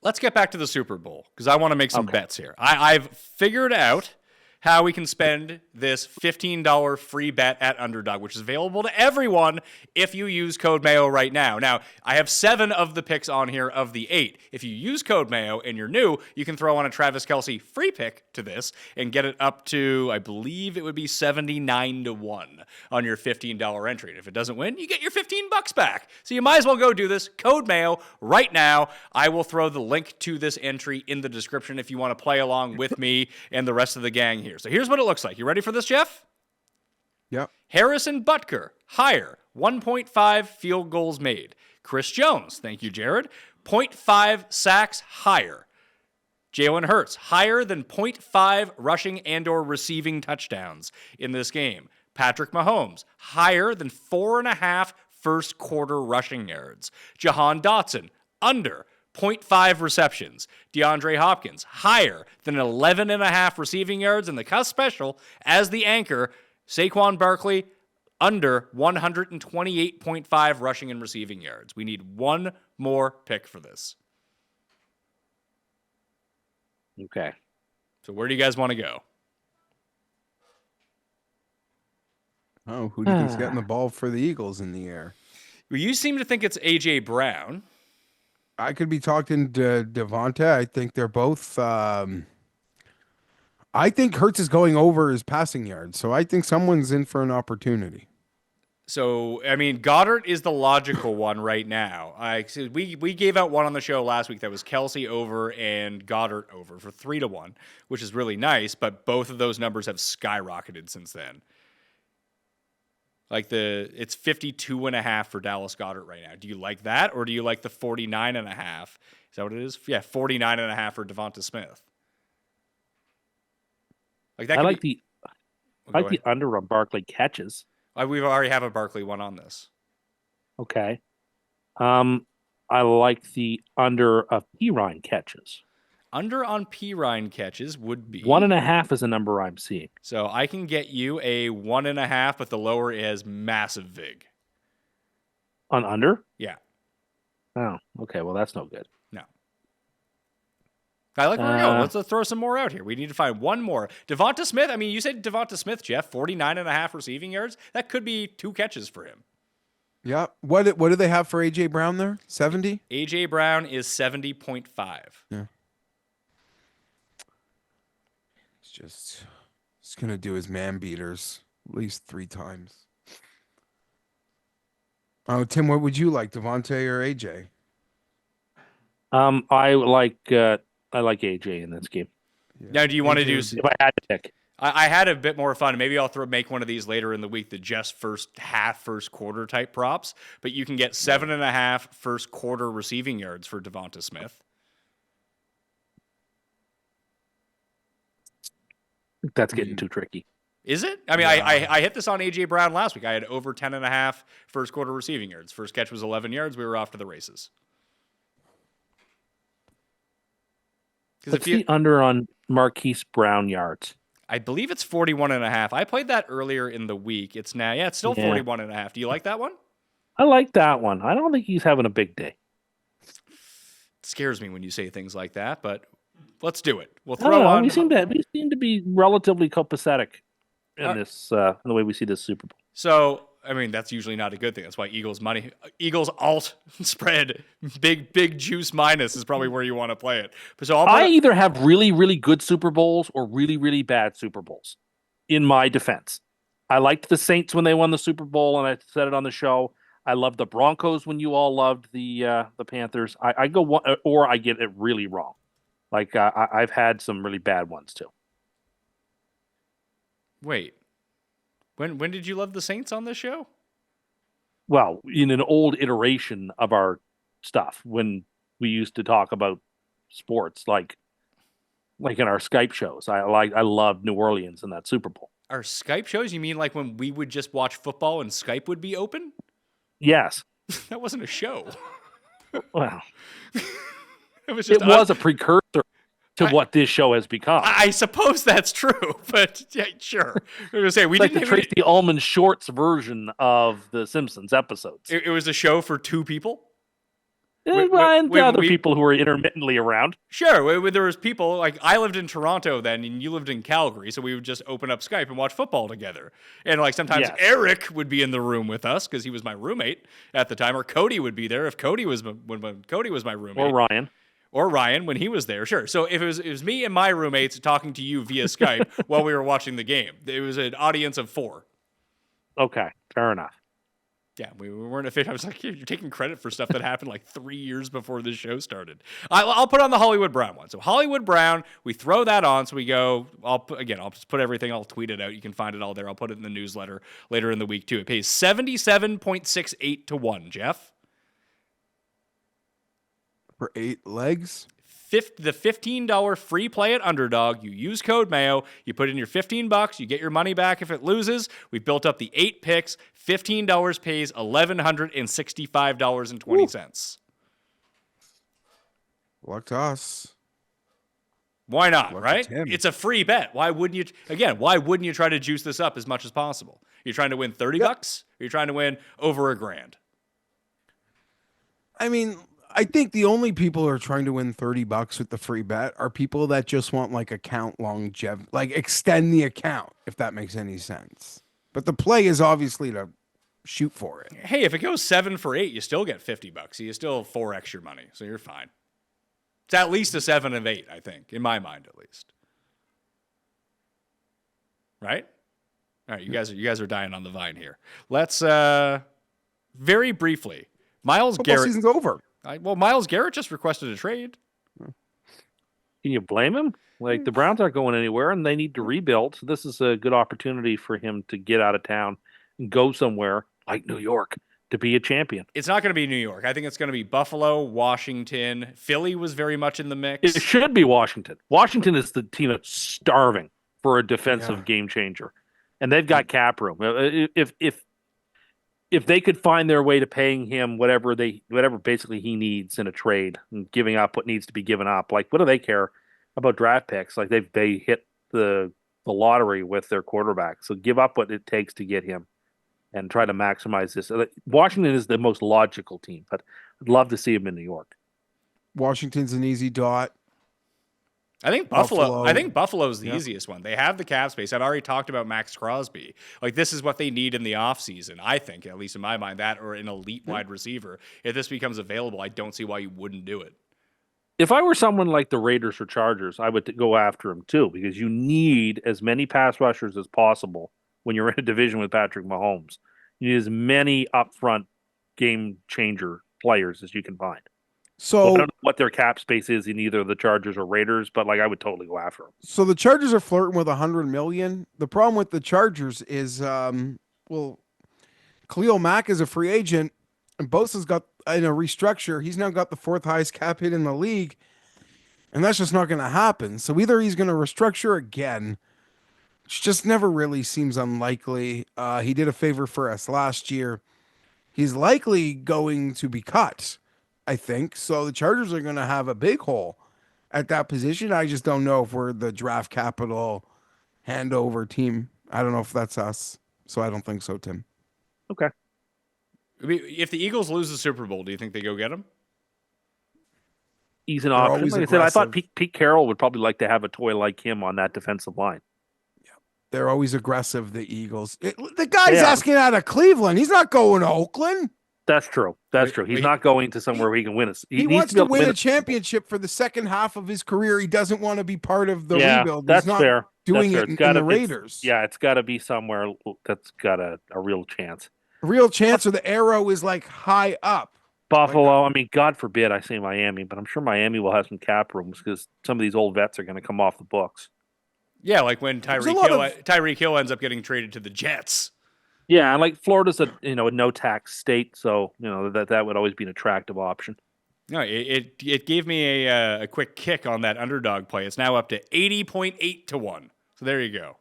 let's get back to the Super Bowl because I want to make some bets here. I've figured out how we can spend this $15 free bet at Underdog, which is available to everyone if you use code Mayo right now. Now, I have 7 of the picks on here of the 8. If you use code Mayo and you're new, you can throw on a Travis Kelce free pick to this and get it up to, I believe it would be 79-1 on your $15 entry. And if it doesn't win, you get your $15 back. So you might as well go do this. Code Mayo right now. I will throw the link to this entry in the description if you want to play along with me and the rest of the gang here. So here's what it looks like. You ready for this, Geoff? Yep. Harrison Butker, higher, 1.5 field goals made. Chris Jones, thank you, Jared, 0.5 sacks higher. Jalen Hurts, higher than 0.5 rushing and or receiving touchdowns in this game. Patrick Mahomes, higher than 4.5 first quarter rushing yards. Jahan Dotson, under 0.5 receptions. DeAndre Hopkins, higher than 11.5 receiving yards in the Cust special as the anchor. Saquon Barkley, under 128.5 rushing and receiving yards. We need one more pick for this. okay. So where do you guys want to go? Oh, who do you think's getting the ball for the Eagles in the air? Well, you seem to think it's A.J. Brown. I could be talking to Devonta. I think they're both. I think Hurts is going over his passing yards, so I think someone's in for an opportunity. So, I mean, Goddard is the logical one right now. We gave out one on the show last week that was Kelsey over and Goddard over for 3-1, which is really nice, but both of those numbers have skyrocketed since then. Like it's 52.5 for Dallas Goddard right now. Do you like that, or do you like the 49.5? Is that what it is? Yeah, 49.5 for Devonta Smith. Like that. I like the under on Barkley catches. We already have a Barkley one on this. Okay. I like the under of Pirine catches. Under on Pirine catches would be 1.5 is a number I'm seeing. So I can get you a 1.5, but the lower is massive vig. On under? Yeah. Oh, okay. Well, that's no good. No. I like where we're going. Let's throw some more out here. We need to find one more. Devonta Smith. I mean, you said Devonta Smith, Geoff, 49.5 receiving yards. That could be 2 catches for him. Yeah. What do they have for AJ Brown there? 70? AJ Brown is 70.5. Yeah. He's gonna do his man beaters at least 3 times. Oh, Tim, what would you like, Devontae or AJ? I like AJ in this game. Yeah. Now, do you want to do? If I had to pick, I had a bit more fun. Maybe I'll make one of these later in the week, the just first half, first quarter type props. But you can get 7.5 first quarter receiving yards for Devonta Smith. that's getting too tricky. Is it? I mean, yeah. I hit this on A.J. Brown last week. I had over 10.5 first quarter receiving yards. First catch was 11 yards. We were off to the races. What's the under on Marquise Brown yards? I believe it's 41.5. I played that earlier in the week. It's now, it's still 41.5. Do you like that one? I like that one. I don't think he's having a big day. It scares me when you say things like that, but let's do it. We'll I don't throw know. on. We seem to be relatively copacetic in this in the way we see this Super Bowl. So, I mean, that's usually not a good thing. That's why Eagles alt spread, big juice minus is probably where you want to play it. So I either have really, really good Super Bowls or really, really bad Super Bowls. In my defense, I liked the Saints when they won the Super Bowl, and I said it on the show. I loved the Broncos when you all loved the Panthers. I go one, or I get it really wrong. Like I've had some really bad ones too. Wait. When did you love the Saints on this show? Well, in an old iteration of our stuff, when we used to talk about sports, like in our Skype shows. I loved New Orleans in that Super Bowl. Our Skype shows? You mean like when we would just watch football and Skype would be open? Yes. That wasn't a show. Well, it was just a precursor to what this show has become. I suppose that's true, but yeah, sure. I was going to say, we it's didn't like the Tracy Ullman Shorts version of the Simpsons episodes. It was a show for 2 people? And other people who were intermittently around. Sure. There was people, like I lived in Toronto then, and you lived in Calgary, so we would just open up Skype and watch football together. And like sometimes Eric would be in the room with us because he was my roommate at the time, or Cody would be there if Cody was when Cody was my roommate. Or Ryan when he was there, sure. So if it was me and my roommates talking to you via Skype while we were watching the game, it was an audience of 4. Okay, fair enough. Yeah, we weren't efficient. I was like, you're taking credit for stuff that happened like 3 years before this show started. I'll put on the Hollywood Brown one. So Hollywood Brown, we throw that on. So we go, I'll just put everything. I'll tweet it out. You can find it all there. I'll put it in the newsletter later in the week too. It pays 77.68 to 1, Geoff. For 8 legs? The $15 free play at Underdog. You use code Mayo. You put in your $15. You get your money back if it loses. We've built up the 8 picks. $15 pays $1,165.20. Luck to us. Why not, right? It's a free bet. Why wouldn't you? Again, why wouldn't you try to juice this up as much as possible? You're trying to win $30? Or you're trying to win over $1,000? I mean, I think the only people who are trying to win $30 with the free bet are people that just want like account longevity, like extend the account, if that makes any sense. But the play is obviously to shoot for it. Hey, if it goes 7 for 8, you still get $50. You still have 4 extra money, so you're fine. It's at least a 7 of 8, I think, in my mind at least. Right? All right, you guys are dying on the vine here. Let's very briefly. Myles Football Garrett. season's over. Myles Garrett just requested a trade. Can you blame him? Like, the Browns aren't going anywhere, and they need to rebuild. So this is a good opportunity for him to get out of town and go somewhere like New York to be a champion. It's not going to be New York. I think it's going to be Buffalo, Washington. Philly was very much in the mix. It should be Washington. Washington is the team that's starving for a defensive game changer, and they've got cap room. If they could find their way to paying him whatever basically he needs in a trade and giving up what needs to be given up, like, what do they care about draft picks? Like, they hit the lottery with their quarterback, so give up what it takes to get him and try to maximize this. Washington is the most logical team, but I'd love to see him in New York. Washington's an easy dot. I think Buffalo's the easiest one. They have the cap space. I've already talked about Max Crosby. Like, this is what they need in the offseason. I think, at least in my mind, that or an elite wide receiver. If this becomes available, I don't see why you wouldn't do it. If I were someone like the Raiders or Chargers, I would go after him too, because you need as many pass rushers as possible when you're in a division with Patrick Mahomes. You need as many upfront game changer players as you can find. So I don't know what their cap space is in either the Chargers or Raiders, but like, I would totally go after them. So the Chargers are flirting with $100 million. The problem with the Chargers is, Khalil Mack is a free agent, and Bosa's got in a restructure. He's now got the 4th highest cap hit in the league, and that's just not going to happen. So either he's going to restructure again, which just never really seems unlikely. He did a favor for us last year. He's likely going to be cut, I think. So the Chargers are going to have a big hole at that position. I just don't know if we're the draft capital handover team. I don't know if that's us. So I don't think so, Tim. Okay. I mean, if the Eagles lose the Super Bowl, do you think they go get him? He's an option. always Like I said, I thought aggressive. Pete Carroll would probably like to have a toy like him on that defensive line. They're always aggressive, the Eagles. The guy's Yeah. asking out of Cleveland. He's not going to Oakland. That's true. He's not going to somewhere where he can win us. He wants to win a championship for the second half of his career. He doesn't want to be part of the rebuild. That's He's not fair. doing That's it fair. in the Raiders. It's got to be somewhere that's got a real chance. A real chance, or the arrow is like high up. Buffalo, I mean, God forbid I say Miami, but I'm sure Miami will have some cap rooms because some of these old vets are going to come off the books. Yeah, like when Tyreek Hill ends up getting traded to the Jets. Yeah, and like Florida's a no tax state, so that would always be an attractive option. No, it gave me a quick kick on that underdog play. It's now up to 80.8 to 1. So there you go.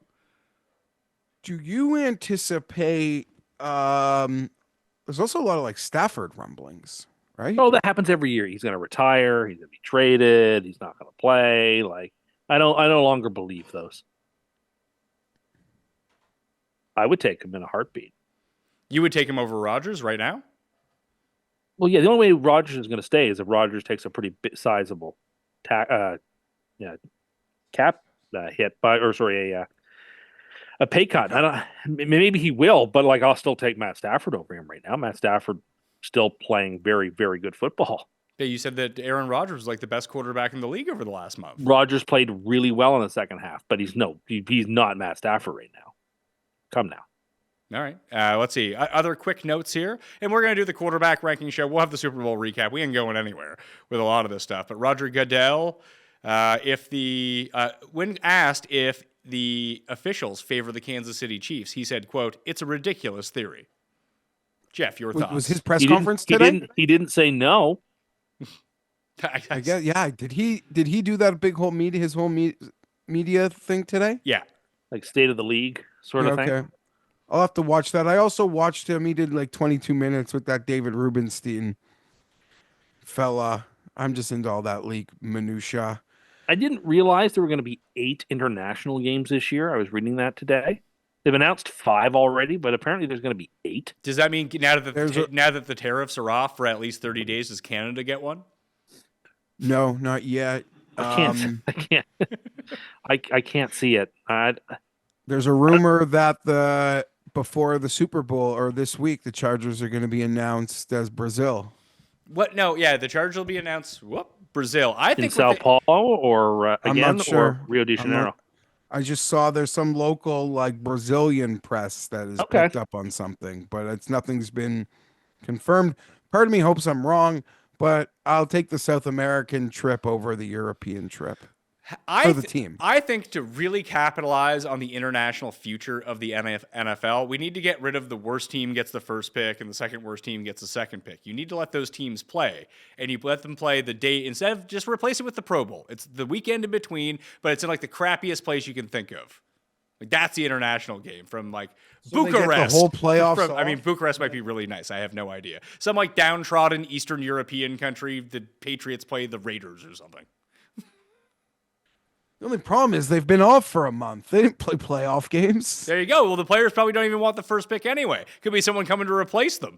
Do you anticipate? There's also a lot of like Stafford rumblings, right? Oh, that happens every year. He's going to retire. He's going to be traded. He's not going to play. Like, I no longer believe those. I would take him in a heartbeat. You would take him over Rodgers right now? Well, yeah, the only way Rodgers is going to stay is if Rodgers takes a pretty sizable cap hit, a pay cut. Maybe he will, but like, I'll still take Matt Stafford over him right now. Matt Stafford still playing very, very good football. Yeah, you said that Aaron Rodgers was like the best quarterback in the league over the last month. Rodgers played really well in the second half, but he's not Matt Stafford right now. Come now. All right. Let's see. Other quick notes here. And we're going to do the quarterback ranking show. We'll have the Super Bowl recap. We ain't going anywhere with a lot of this stuff. But Roger Goodell, when asked if the officials favor the Kansas City Chiefs, he said, quote, "It's a ridiculous theory." Jeff, your thoughts? Was his press conference today? He didn't say no. I guess, yeah. Did he do that big whole media thing today? Yeah. Like State of the League sort of thing. Okay. I'll have to watch that. I also watched him. He did like 22 minutes with that David Rubenstein fella. I'm just into all that league minutia. I didn't realize there were going to be 8 international games this year. I was reading that today. They've announced 5 already, but apparently there's going to be 8. Does that mean now that There's a- now that the tariffs are off for at least 30 days, does Canada get one? No, not yet. I can't. I can't. I can't see it. There's a rumor that before the Super Bowl or this week, the Chargers are going to be announced as Brazil. What? No, yeah, the charge will be announced. Whoop, Brazil. I in think Sao Paulo or I'm again not sure. or Rio de I'm Janeiro. not- I just saw there's some local like Brazilian press that has Okay. picked up on something, but nothing's been confirmed. Part of me hopes I'm wrong, but I'll take the South American trip over the European trip for the team. I think to really capitalize on the international future of the NFL, we need to get rid of the worst team gets the first pick and the second worst team gets the second pick. You need to let those teams play, and you let them play the day instead of just replace it with the Pro Bowl. It's the weekend in between, but it's in like the crappiest place you can think of. Like that's the international game from like So they get the Bucharest. whole playoffs I mean, off? Bucharest might be really nice. I have no idea. Some like downtrodden Eastern European country, the Patriots play the Raiders or something. The only problem is they've been off for a month. They didn't play playoff games. There you go. Well, the players probably don't even want the first pick anyway. Could be someone coming to replace them.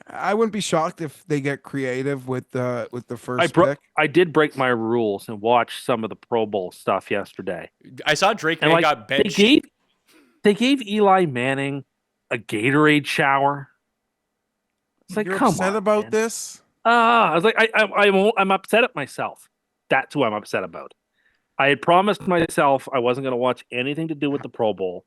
I wouldn't be shocked if they get creative with the first pick. I did break my rules and watch some of the Pro Bowl stuff yesterday. I saw Drake And May like got benched. they gave Eli Manning a Gatorade shower. It's like, You're come upset on, about man. this? I was like, I'm upset at myself. That's who I'm upset about. I had promised myself I wasn't going to watch anything to do with the Pro Bowl,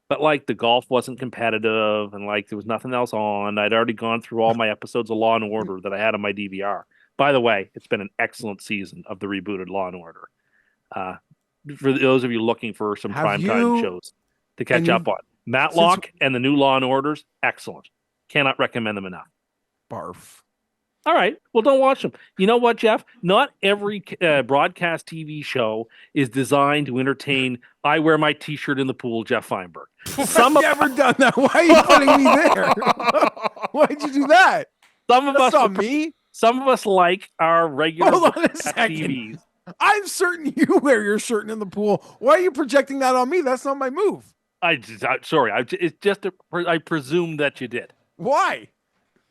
but like the golf wasn't competitive and like there was nothing else on. I'd already gone through all my episodes of Law and Order that I had on my DVR. By the way, it's been an excellent season of the rebooted Law and Order. For those of you looking for some Have primetime you- shows to catch and up on, Matlock and the new Law and Orders, excellent. Cannot recommend them enough. Barf. All right. Well, don't watch them. You know what, Geoff? Not every broadcast TV show is designed to entertain. I wear my T-shirt in the pool, Geoff Fienberg. Some I've of never done that. Why are you putting me there? Why'd you do that? some of That's us not me. some of us like our regular Hold on a broadcast second. TVs. I'm certain you wear your shirt in the pool. Why are you projecting that on me? That's not my move. Sorry. It's just I presume that you did. Why?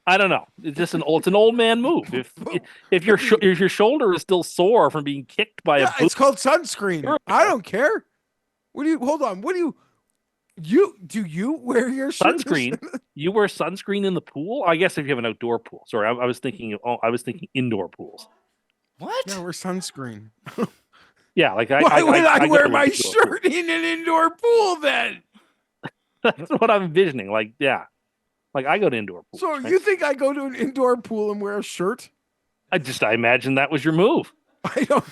I don't know. It's just it's an old man move. If your shoulder is still sore from being kicked by Yeah, a it's called sunscreen. Sure. I don't care. Hold on. What do you wear your shirt? sunscreen, you wear sunscreen in the pool? I guess if you have an outdoor pool. Sorry, I was thinking indoor pools. What? Yeah, wear sunscreen. Yeah, like Why would I get wear the my indoor pool. shirt in an indoor pool then? That's what I'm envisioning. Like, yeah, like I go to indoor pools. So right? you think I go to an indoor pool and wear a shirt? I imagine that was your move. I don't.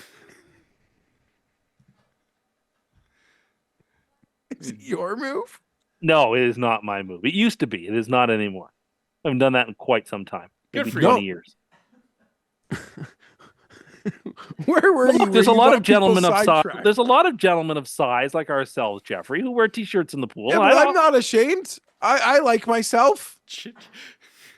Is it your move? No, it is not my move. It used to be. It is not anymore. I haven't done that in quite some time. Good Maybe for 20 you. years. Where were Well, you? look, there's a You lot got of gentlemen people of size. sidetracked. There's a lot of gentlemen of size like ourselves, Jeffrey, who wear t-shirts in the pool. Yeah, I but don't- I'm not ashamed. I like myself.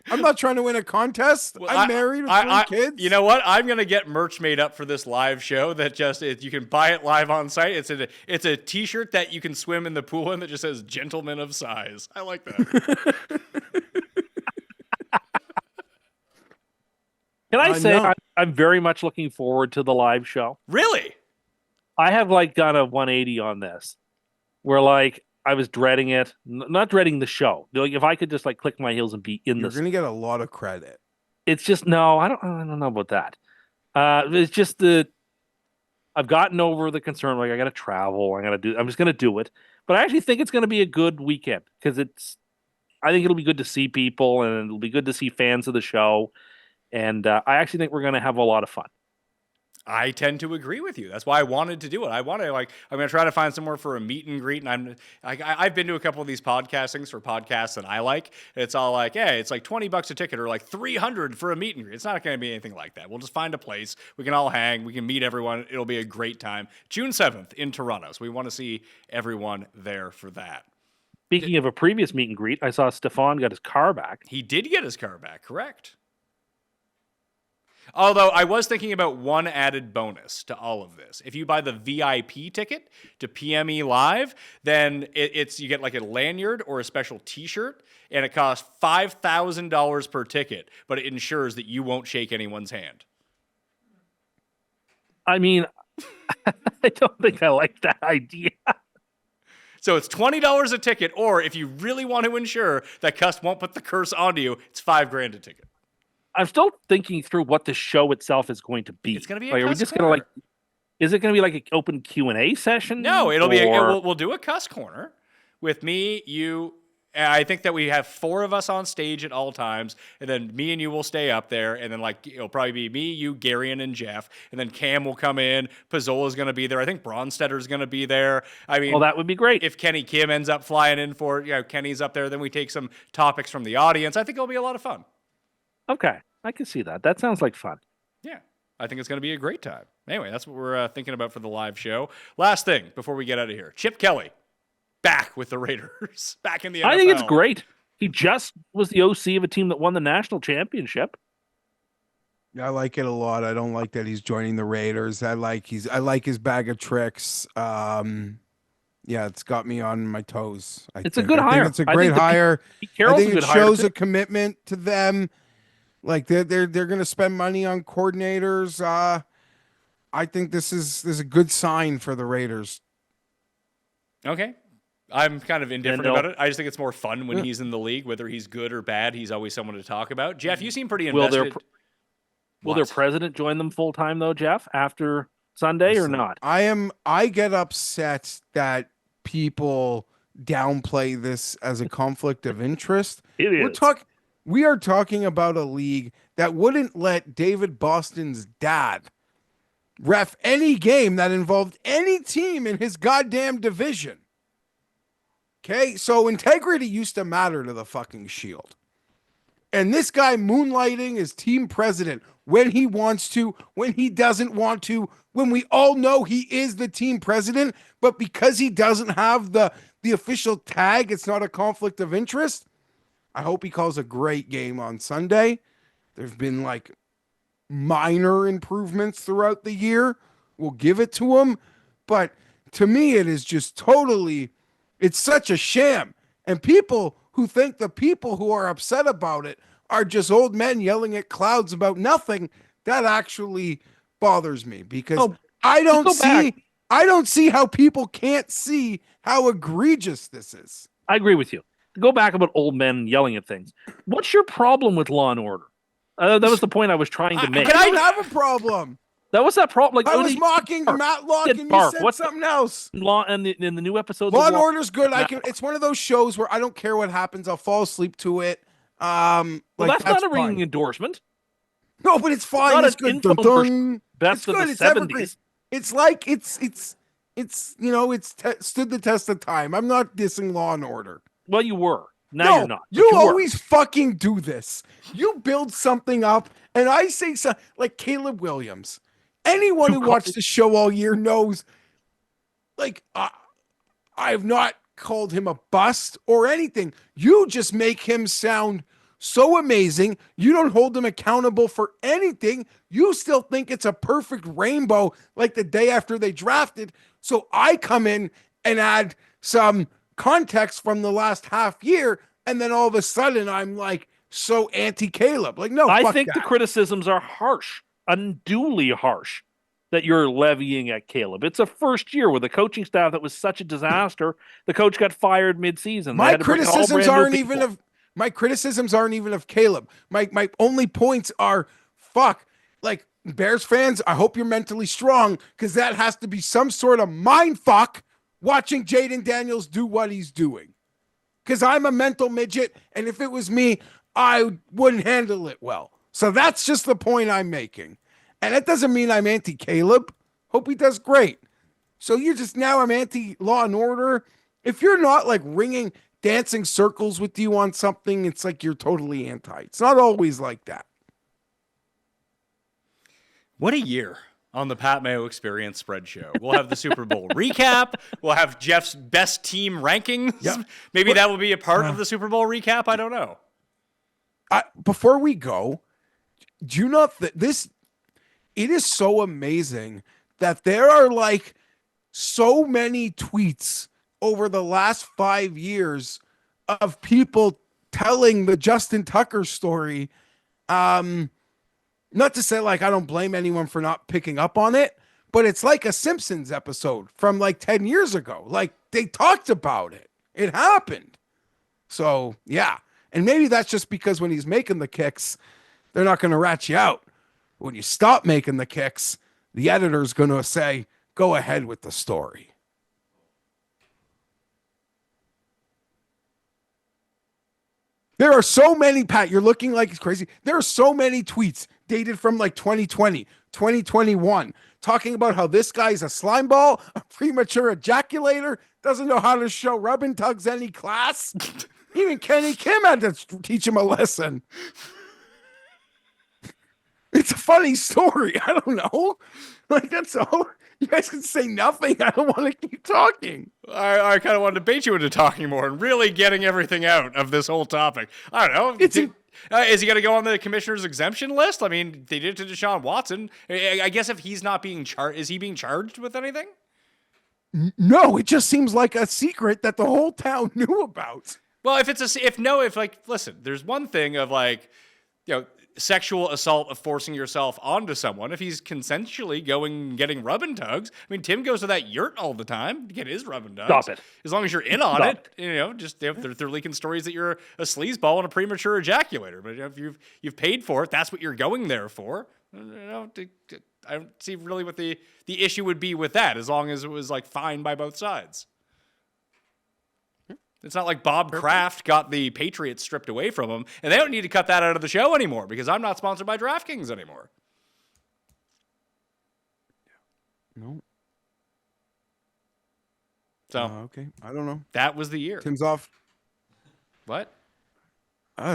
I'm not trying to win a contest. Well, I'm married with 3 kids. You know what? I'm gonna get merch made up for this live show that you can buy it live on site. It's a T-shirt that you can swim in the pool in that just says "Gentleman of Size." I like that. Can I say no. I'm very much looking forward to the live show. Really? I have like done a 180 on this, where like I was dreading it, not dreading the show. Like if I could just like click my heels and be in You're this, gonna get a lot of credit. it's just no. I don't know about that. It's just I've gotten over the concern. Like I got to travel. I'm just gonna do it. But I actually think it's gonna be a good weekend because I think it'll be good to see people and it'll be good to see fans of the show. And I actually think we're gonna have a lot of fun. I tend to agree with you. That's why I wanted to do it. I'm going to try to find somewhere for a meet and greet. And I've been to a couple of these podcastings for podcasts that I like. It's all like, hey, it's like $20 a ticket or like $300 for a meet and greet. It's not going to be anything like that. We'll just find a place. We can all hang. We can meet everyone. It'll be a great time. June 7th in Toronto. So we want to see everyone there for that. Speaking of a previous meet and greet, I saw Stefan got his car back. He did get his car back, correct? Although I was thinking about one added bonus to all of this. If you buy the VIP ticket to PME Live, then it's you get like a lanyard or a special T-shirt, and it costs $5,000 per ticket, but it ensures that you won't shake anyone's hand. I mean, I don't think I like that idea. So it's $20 a ticket, or if you really want to ensure that Cust won't put the curse onto you, it's $5,000 a ticket. I'm still thinking through what the show itself is going to be. It's going to be like, a are we Cust just Corner. going to like? Is it going to be like an open Q&A session? No, it'll be. or- We'll do a Cust Corner with me, you. And I think that we have 4 of us on stage at all times, and then me and you will stay up there, and then like it'll probably be me, you, Garrett, and Geoff, and then Cam will come in. Pizzola's going to be there. I think Bronstetter's going to be there. I mean, Well, that would be great. if Kenny Kim ends up flying in for, Kenny's up there, then we take some topics from the audience. I think it'll be a lot of fun. Okay, I can see that. That sounds like fun. Yeah, I think it's going to be a great time. Anyway, that's what we're thinking about for the live show. Last thing before we get out of here, Chip Kelly back with the Raiders, back in the NFL. I think it's great. He just was the OC of a team that won the national championship. I like it a lot. I don't like that he's joining the Raiders. I like his bag of tricks. Yeah, it's got me on my toes. It's a good I think hire. it's a I great think the hire. Pete I Carroll's think a it good hire, shows too. a commitment to them. Like they're going to spend money on coordinators. I think this is a good sign for the Raiders. Okay. I'm kind of indifferent And about it. I just think it's more fun when he's in the league, whether he's good or bad. He's always someone to talk about. Geoff, you seem pretty Will invested. Will their president join them full time though, Geoff, after Sunday or not? I get upset that people downplay this as a conflict of interest. It is. We are talking about a league that wouldn't let David Boston's dad ref any game that involved any team in his goddamn division. Okay, so integrity used to matter to the fucking Shield. And this guy moonlighting as team president when he wants to, when he doesn't want to, when we all know he is the team president, but because he doesn't have the official tag, it's not a conflict of interest. I hope he calls a great game on Sunday. There've been like minor improvements throughout the year. We'll give it to him. But to me, it is just totally, it's such a sham. And people who think the people who are upset about it are just old men yelling at clouds about nothing, that actually bothers me because I don't see how people can't see how egregious this is. I agree with you. Go back about old men yelling at things. What's your problem with Law and Order? That was the point I was trying to make. I don't have a problem. That was that problem. Like I was mocking Matlock and you said What's something else. Law and in the new episodes. Law of and Order's good. It's one of those shows where I don't care what happens. I'll fall asleep to it. Well, that's not a ringing endorsement. No, but it's fine. Not It's an good. Dun, infomercial. dun. Best It's of good. the It's evergreen. 70s. It's like it's stood the test of time. I'm not dissing Law and Order. Well, you were. Now No, you're not. but you were. always fucking do this. You build something up, and I say so, like Caleb Williams. Anyone who watched the show all year knows, like, I have not called him a bust or anything. You just make him sound so amazing. You don't hold him accountable for anything. You still think it's a perfect rainbow like the day after they drafted. So I come in and add some context from the last half year, and then all of a sudden I'm like so anti-Caleb. Like, no, I fuck think that. the criticisms are harsh, unduly harsh, that you're levying at Caleb. It's a first year with a coaching staff that was such a disaster. The coach got fired mid-season. They My had to bring in all criticisms brand new aren't even people. of my criticisms aren't even of Caleb. My only points are fuck. Like Bears fans, I hope you're mentally strong because that has to be some sort of mind fuck watching Jaden Daniels do what he's doing. Because I'm a mental midget, and if it was me, I wouldn't handle it well. So that's just the point I'm making. And that doesn't mean I'm anti-Caleb. Hope he does great. So you're just now I'm anti-Law and Order. If you're not like dancing circles with you on something, it's like you're totally anti. It's not always like that. What a year on the Pat Mayo Experience Spread Show. We'll have the Super Bowl recap. We'll have Geoff's best team rankings. Yep. Maybe that will be a part of the Super Bowl recap. I don't know. Before we go, do you not this? It is so amazing that there are like so many tweets over the last 5 years of people telling the Justin Tucker story. Not to say like I don't blame anyone for not picking up on it, but it's like a Simpsons episode from like 10 years ago. Like they talked about it. It happened. So, yeah. And maybe that's just because when he's making the kicks, they're not going to rat you out. When you stop making the kicks, the editor's going to say, go ahead with the story. There are so many, Pat, you're looking like it's crazy. There are so many tweets dated from like 2020, 2021, talking about how this guy's a slime ball, a premature ejaculator, doesn't know how to show rub and tugs any class. Even Kenny Kim had to teach him a lesson. It's a funny story. I don't know. Like, that's all. You guys can say nothing. I don't want to keep talking. I kind of want to bait you into talking more and really getting everything out of this whole topic. I don't know. Is he going to go on the commissioner's exemption list? I mean, they did it to Deshaun Watson. I guess if he's not being charged, is he being charged with anything? No, it just seems like a secret that the whole town knew about. Well, listen, there's one thing of like, sexual assault of forcing yourself onto someone. If he's consensually getting rub and tugs, I mean, Tim goes to that yurt all the time to get his rub and tugs. Stop it. As long as you're in on it, just they're leaking stories that you're a sleazeball and a premature ejaculator. But if you've paid for it, that's what you're going there for. I don't see really what the issue would be with that, as long as it was like fine by both sides. It's not like Bob Kraft got the Patriots stripped away from him, and they don't need to cut that out of the show anymore because I'm not sponsored by DraftKings anymore. No. So okay, I don't know. That was the year. Tim's off. What?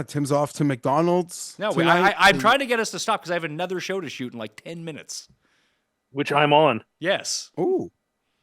Tim's off to McDonald's. No, I'm trying to get us to stop because I have another show to shoot in like 10 minutes. Which I'm on. Yes. Oh,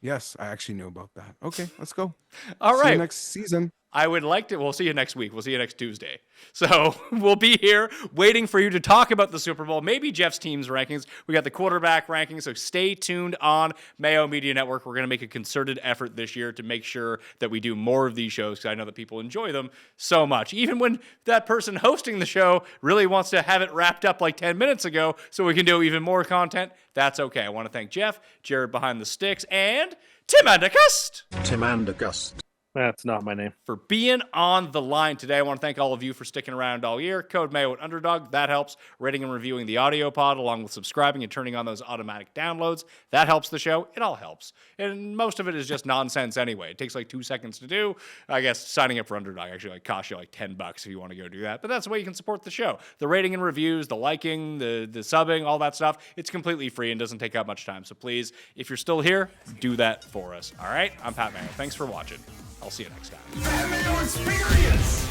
yes, I actually knew about that. Okay, let's go. All right. See you next season. I would like to. We'll see you next week. We'll see you next Tuesday. So we'll be here waiting for you to talk about the Super Bowl, maybe Geoff's team's rankings. We got the quarterback rankings, so stay tuned on Mayo Media Network. We're going to make a concerted effort this year to make sure that we do more of these shows because I know that people enjoy them so much. Even when that person hosting the show really wants to have it wrapped up like 10 minutes ago so we can do even more content, that's okay. I want to thank Geoff, Jared behind the sticks, and Tim Cust. Tim Cust. That's not my name. For being on the line today. I want to thank all of you for sticking around all year. Code Mayo at Underdog. That helps. Rating and reviewing the audio pod along with subscribing and turning on those automatic downloads. That helps the show. It all helps. And most of it is just nonsense anyway. It takes like 2 seconds to do. I guess signing up for Underdog actually costs you like $10 if you want to go do that. But that's the way you can support the show. The rating and reviews, the liking, the subbing, all that stuff. It's completely free and doesn't take up much time. So please, if you're still here, do that for us. All right? I'm Pat Mayo. Thanks for watching. I'll see you next time. Mayo experience.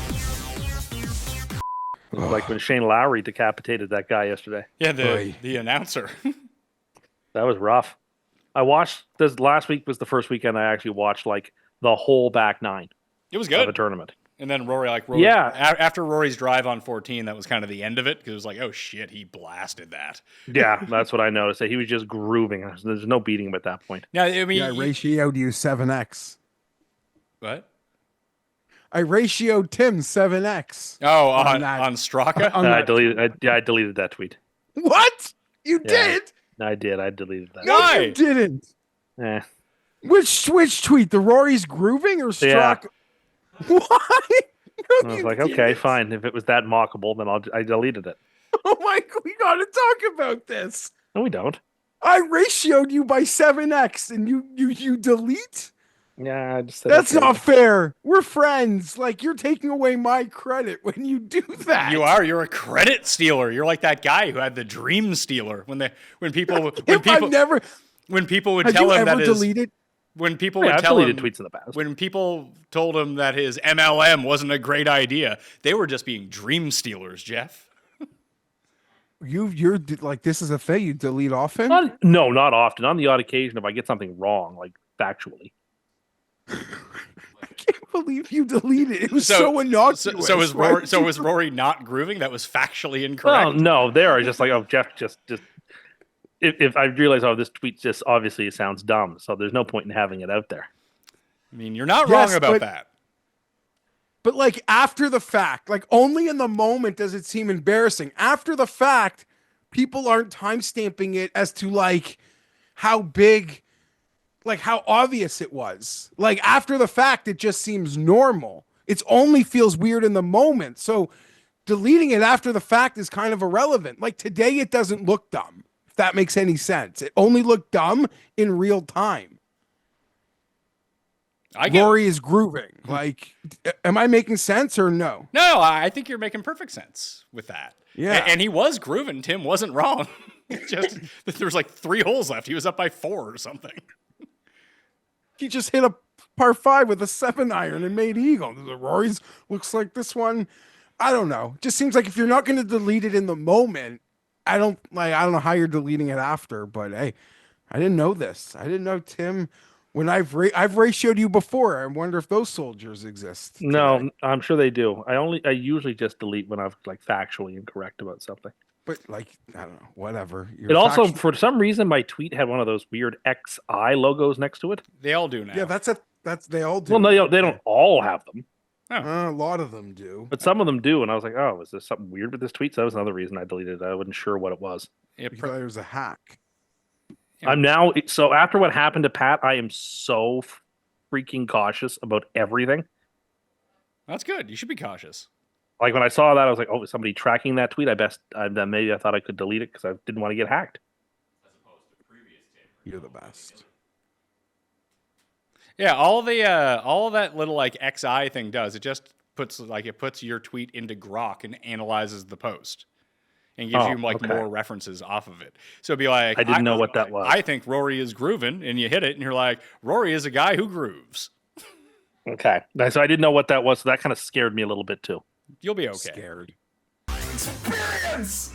Like when Shane Lowry decapitated that guy yesterday. Yeah, the announcer. That was rough. I watched this last week was the first weekend I actually watched like the whole back nine. It was Of good. the tournament. And then Rory, after Rory's drive on 14, that was kind of the end of it because it was like, oh shit, he blasted that. Yeah, that's what I noticed. He was just grooving. There's no beating him at that point. Now, I mean, Yeah, I ratioed you 7x. what? I ratioed Tim 7x. Oh, On on that. Straka? On I that- deleted. I deleted that tweet. What? You Yeah. did? I did. I deleted that. No, Why? you didn't. Eh. Which tweet? The Rory's grooving or Yeah. Straka? Why? No, I was you like, didn't. okay, fine. If it was that mockable, then I deleted it. Oh my God, we gotta talk about this. No, we don't. I ratioed you by 7x and you delete? Yeah, I just said That's okay. not fair. We're friends. Like, you're taking away my credit when you do that. You are. You're a credit stealer. You're like that guy who had the dream stealer. When people would Have tell you him that ever his deleted? when people Yeah, would I've tell him deleted tweets in the past. when people told him that his MLM wasn't a great idea, they were just being dream stealers, Geoff. You're like, this is a thing. You delete often? No, not often. On the odd occasion, if I get something wrong, like factually. I can't believe you deleted it. It was so innocuous. So was right? Rory not grooving? That was factually incorrect. Well, no, they are just like, oh, Geoff just. If I realize, oh, this tweet just obviously sounds dumb, so there's no point in having it out there. I mean, you're not wrong about that. But like after the fact, like only in the moment does it seem embarrassing. After the fact, people aren't timestamping it as to like how big, like how obvious it was. Like after the fact, it just seems normal. It only feels weird in the moment. So deleting it after the fact is kind of irrelevant. Like today, it doesn't look dumb. If that makes any sense. It only looked dumb in real time. Rory is grooving. Like, am I making sense or no? No, I think you're making perfect sense with that. Yeah. And he was grooving. Tim wasn't wrong. Just there was like 3 holes left. He was up by 4 or something. He just hit a par 5 with a 7-iron and made eagle. Rory's looks like this one. I don't know. Just seems like if you're not going to delete it in the moment, I don't know how you're deleting it after. But hey, I didn't know this. I didn't know Tim. When I've ratioed you before, I wonder if those soldiers exist. No, today. I'm sure they do. I usually just delete when I'm like factually incorrect about something. But like, I don't know, whatever. It also, for some reason, my tweet had one of those weird XI logos next to it. They all do now. Yeah, that's they all do. Well, no, they don't all have them, a lot of them do. but some of them do. And I was like, oh, is there something weird with this tweet? So that was another reason I deleted it. I wasn't sure what it was. Yeah, Because it was a hack. I'm now, so after what happened to Pat, I am so freaking cautious about everything. That's good. You should be cautious. Like when I saw that, I was like, oh, is somebody tracking that tweet? Then maybe I thought I could delete it because I didn't want to get hacked. You're the best. Yeah, all that little like XI thing does, it just puts your tweet into Grok and analyzes the post. And gives you like more references off of it. So it'd be like, I didn't know what that was. I think Rory is grooving, and you hit it, and you're like, Rory is a guy who grooves. Okay. So I didn't know what that was. So that kind of scared me a little bit too. You'll be okay. Scared. Experience!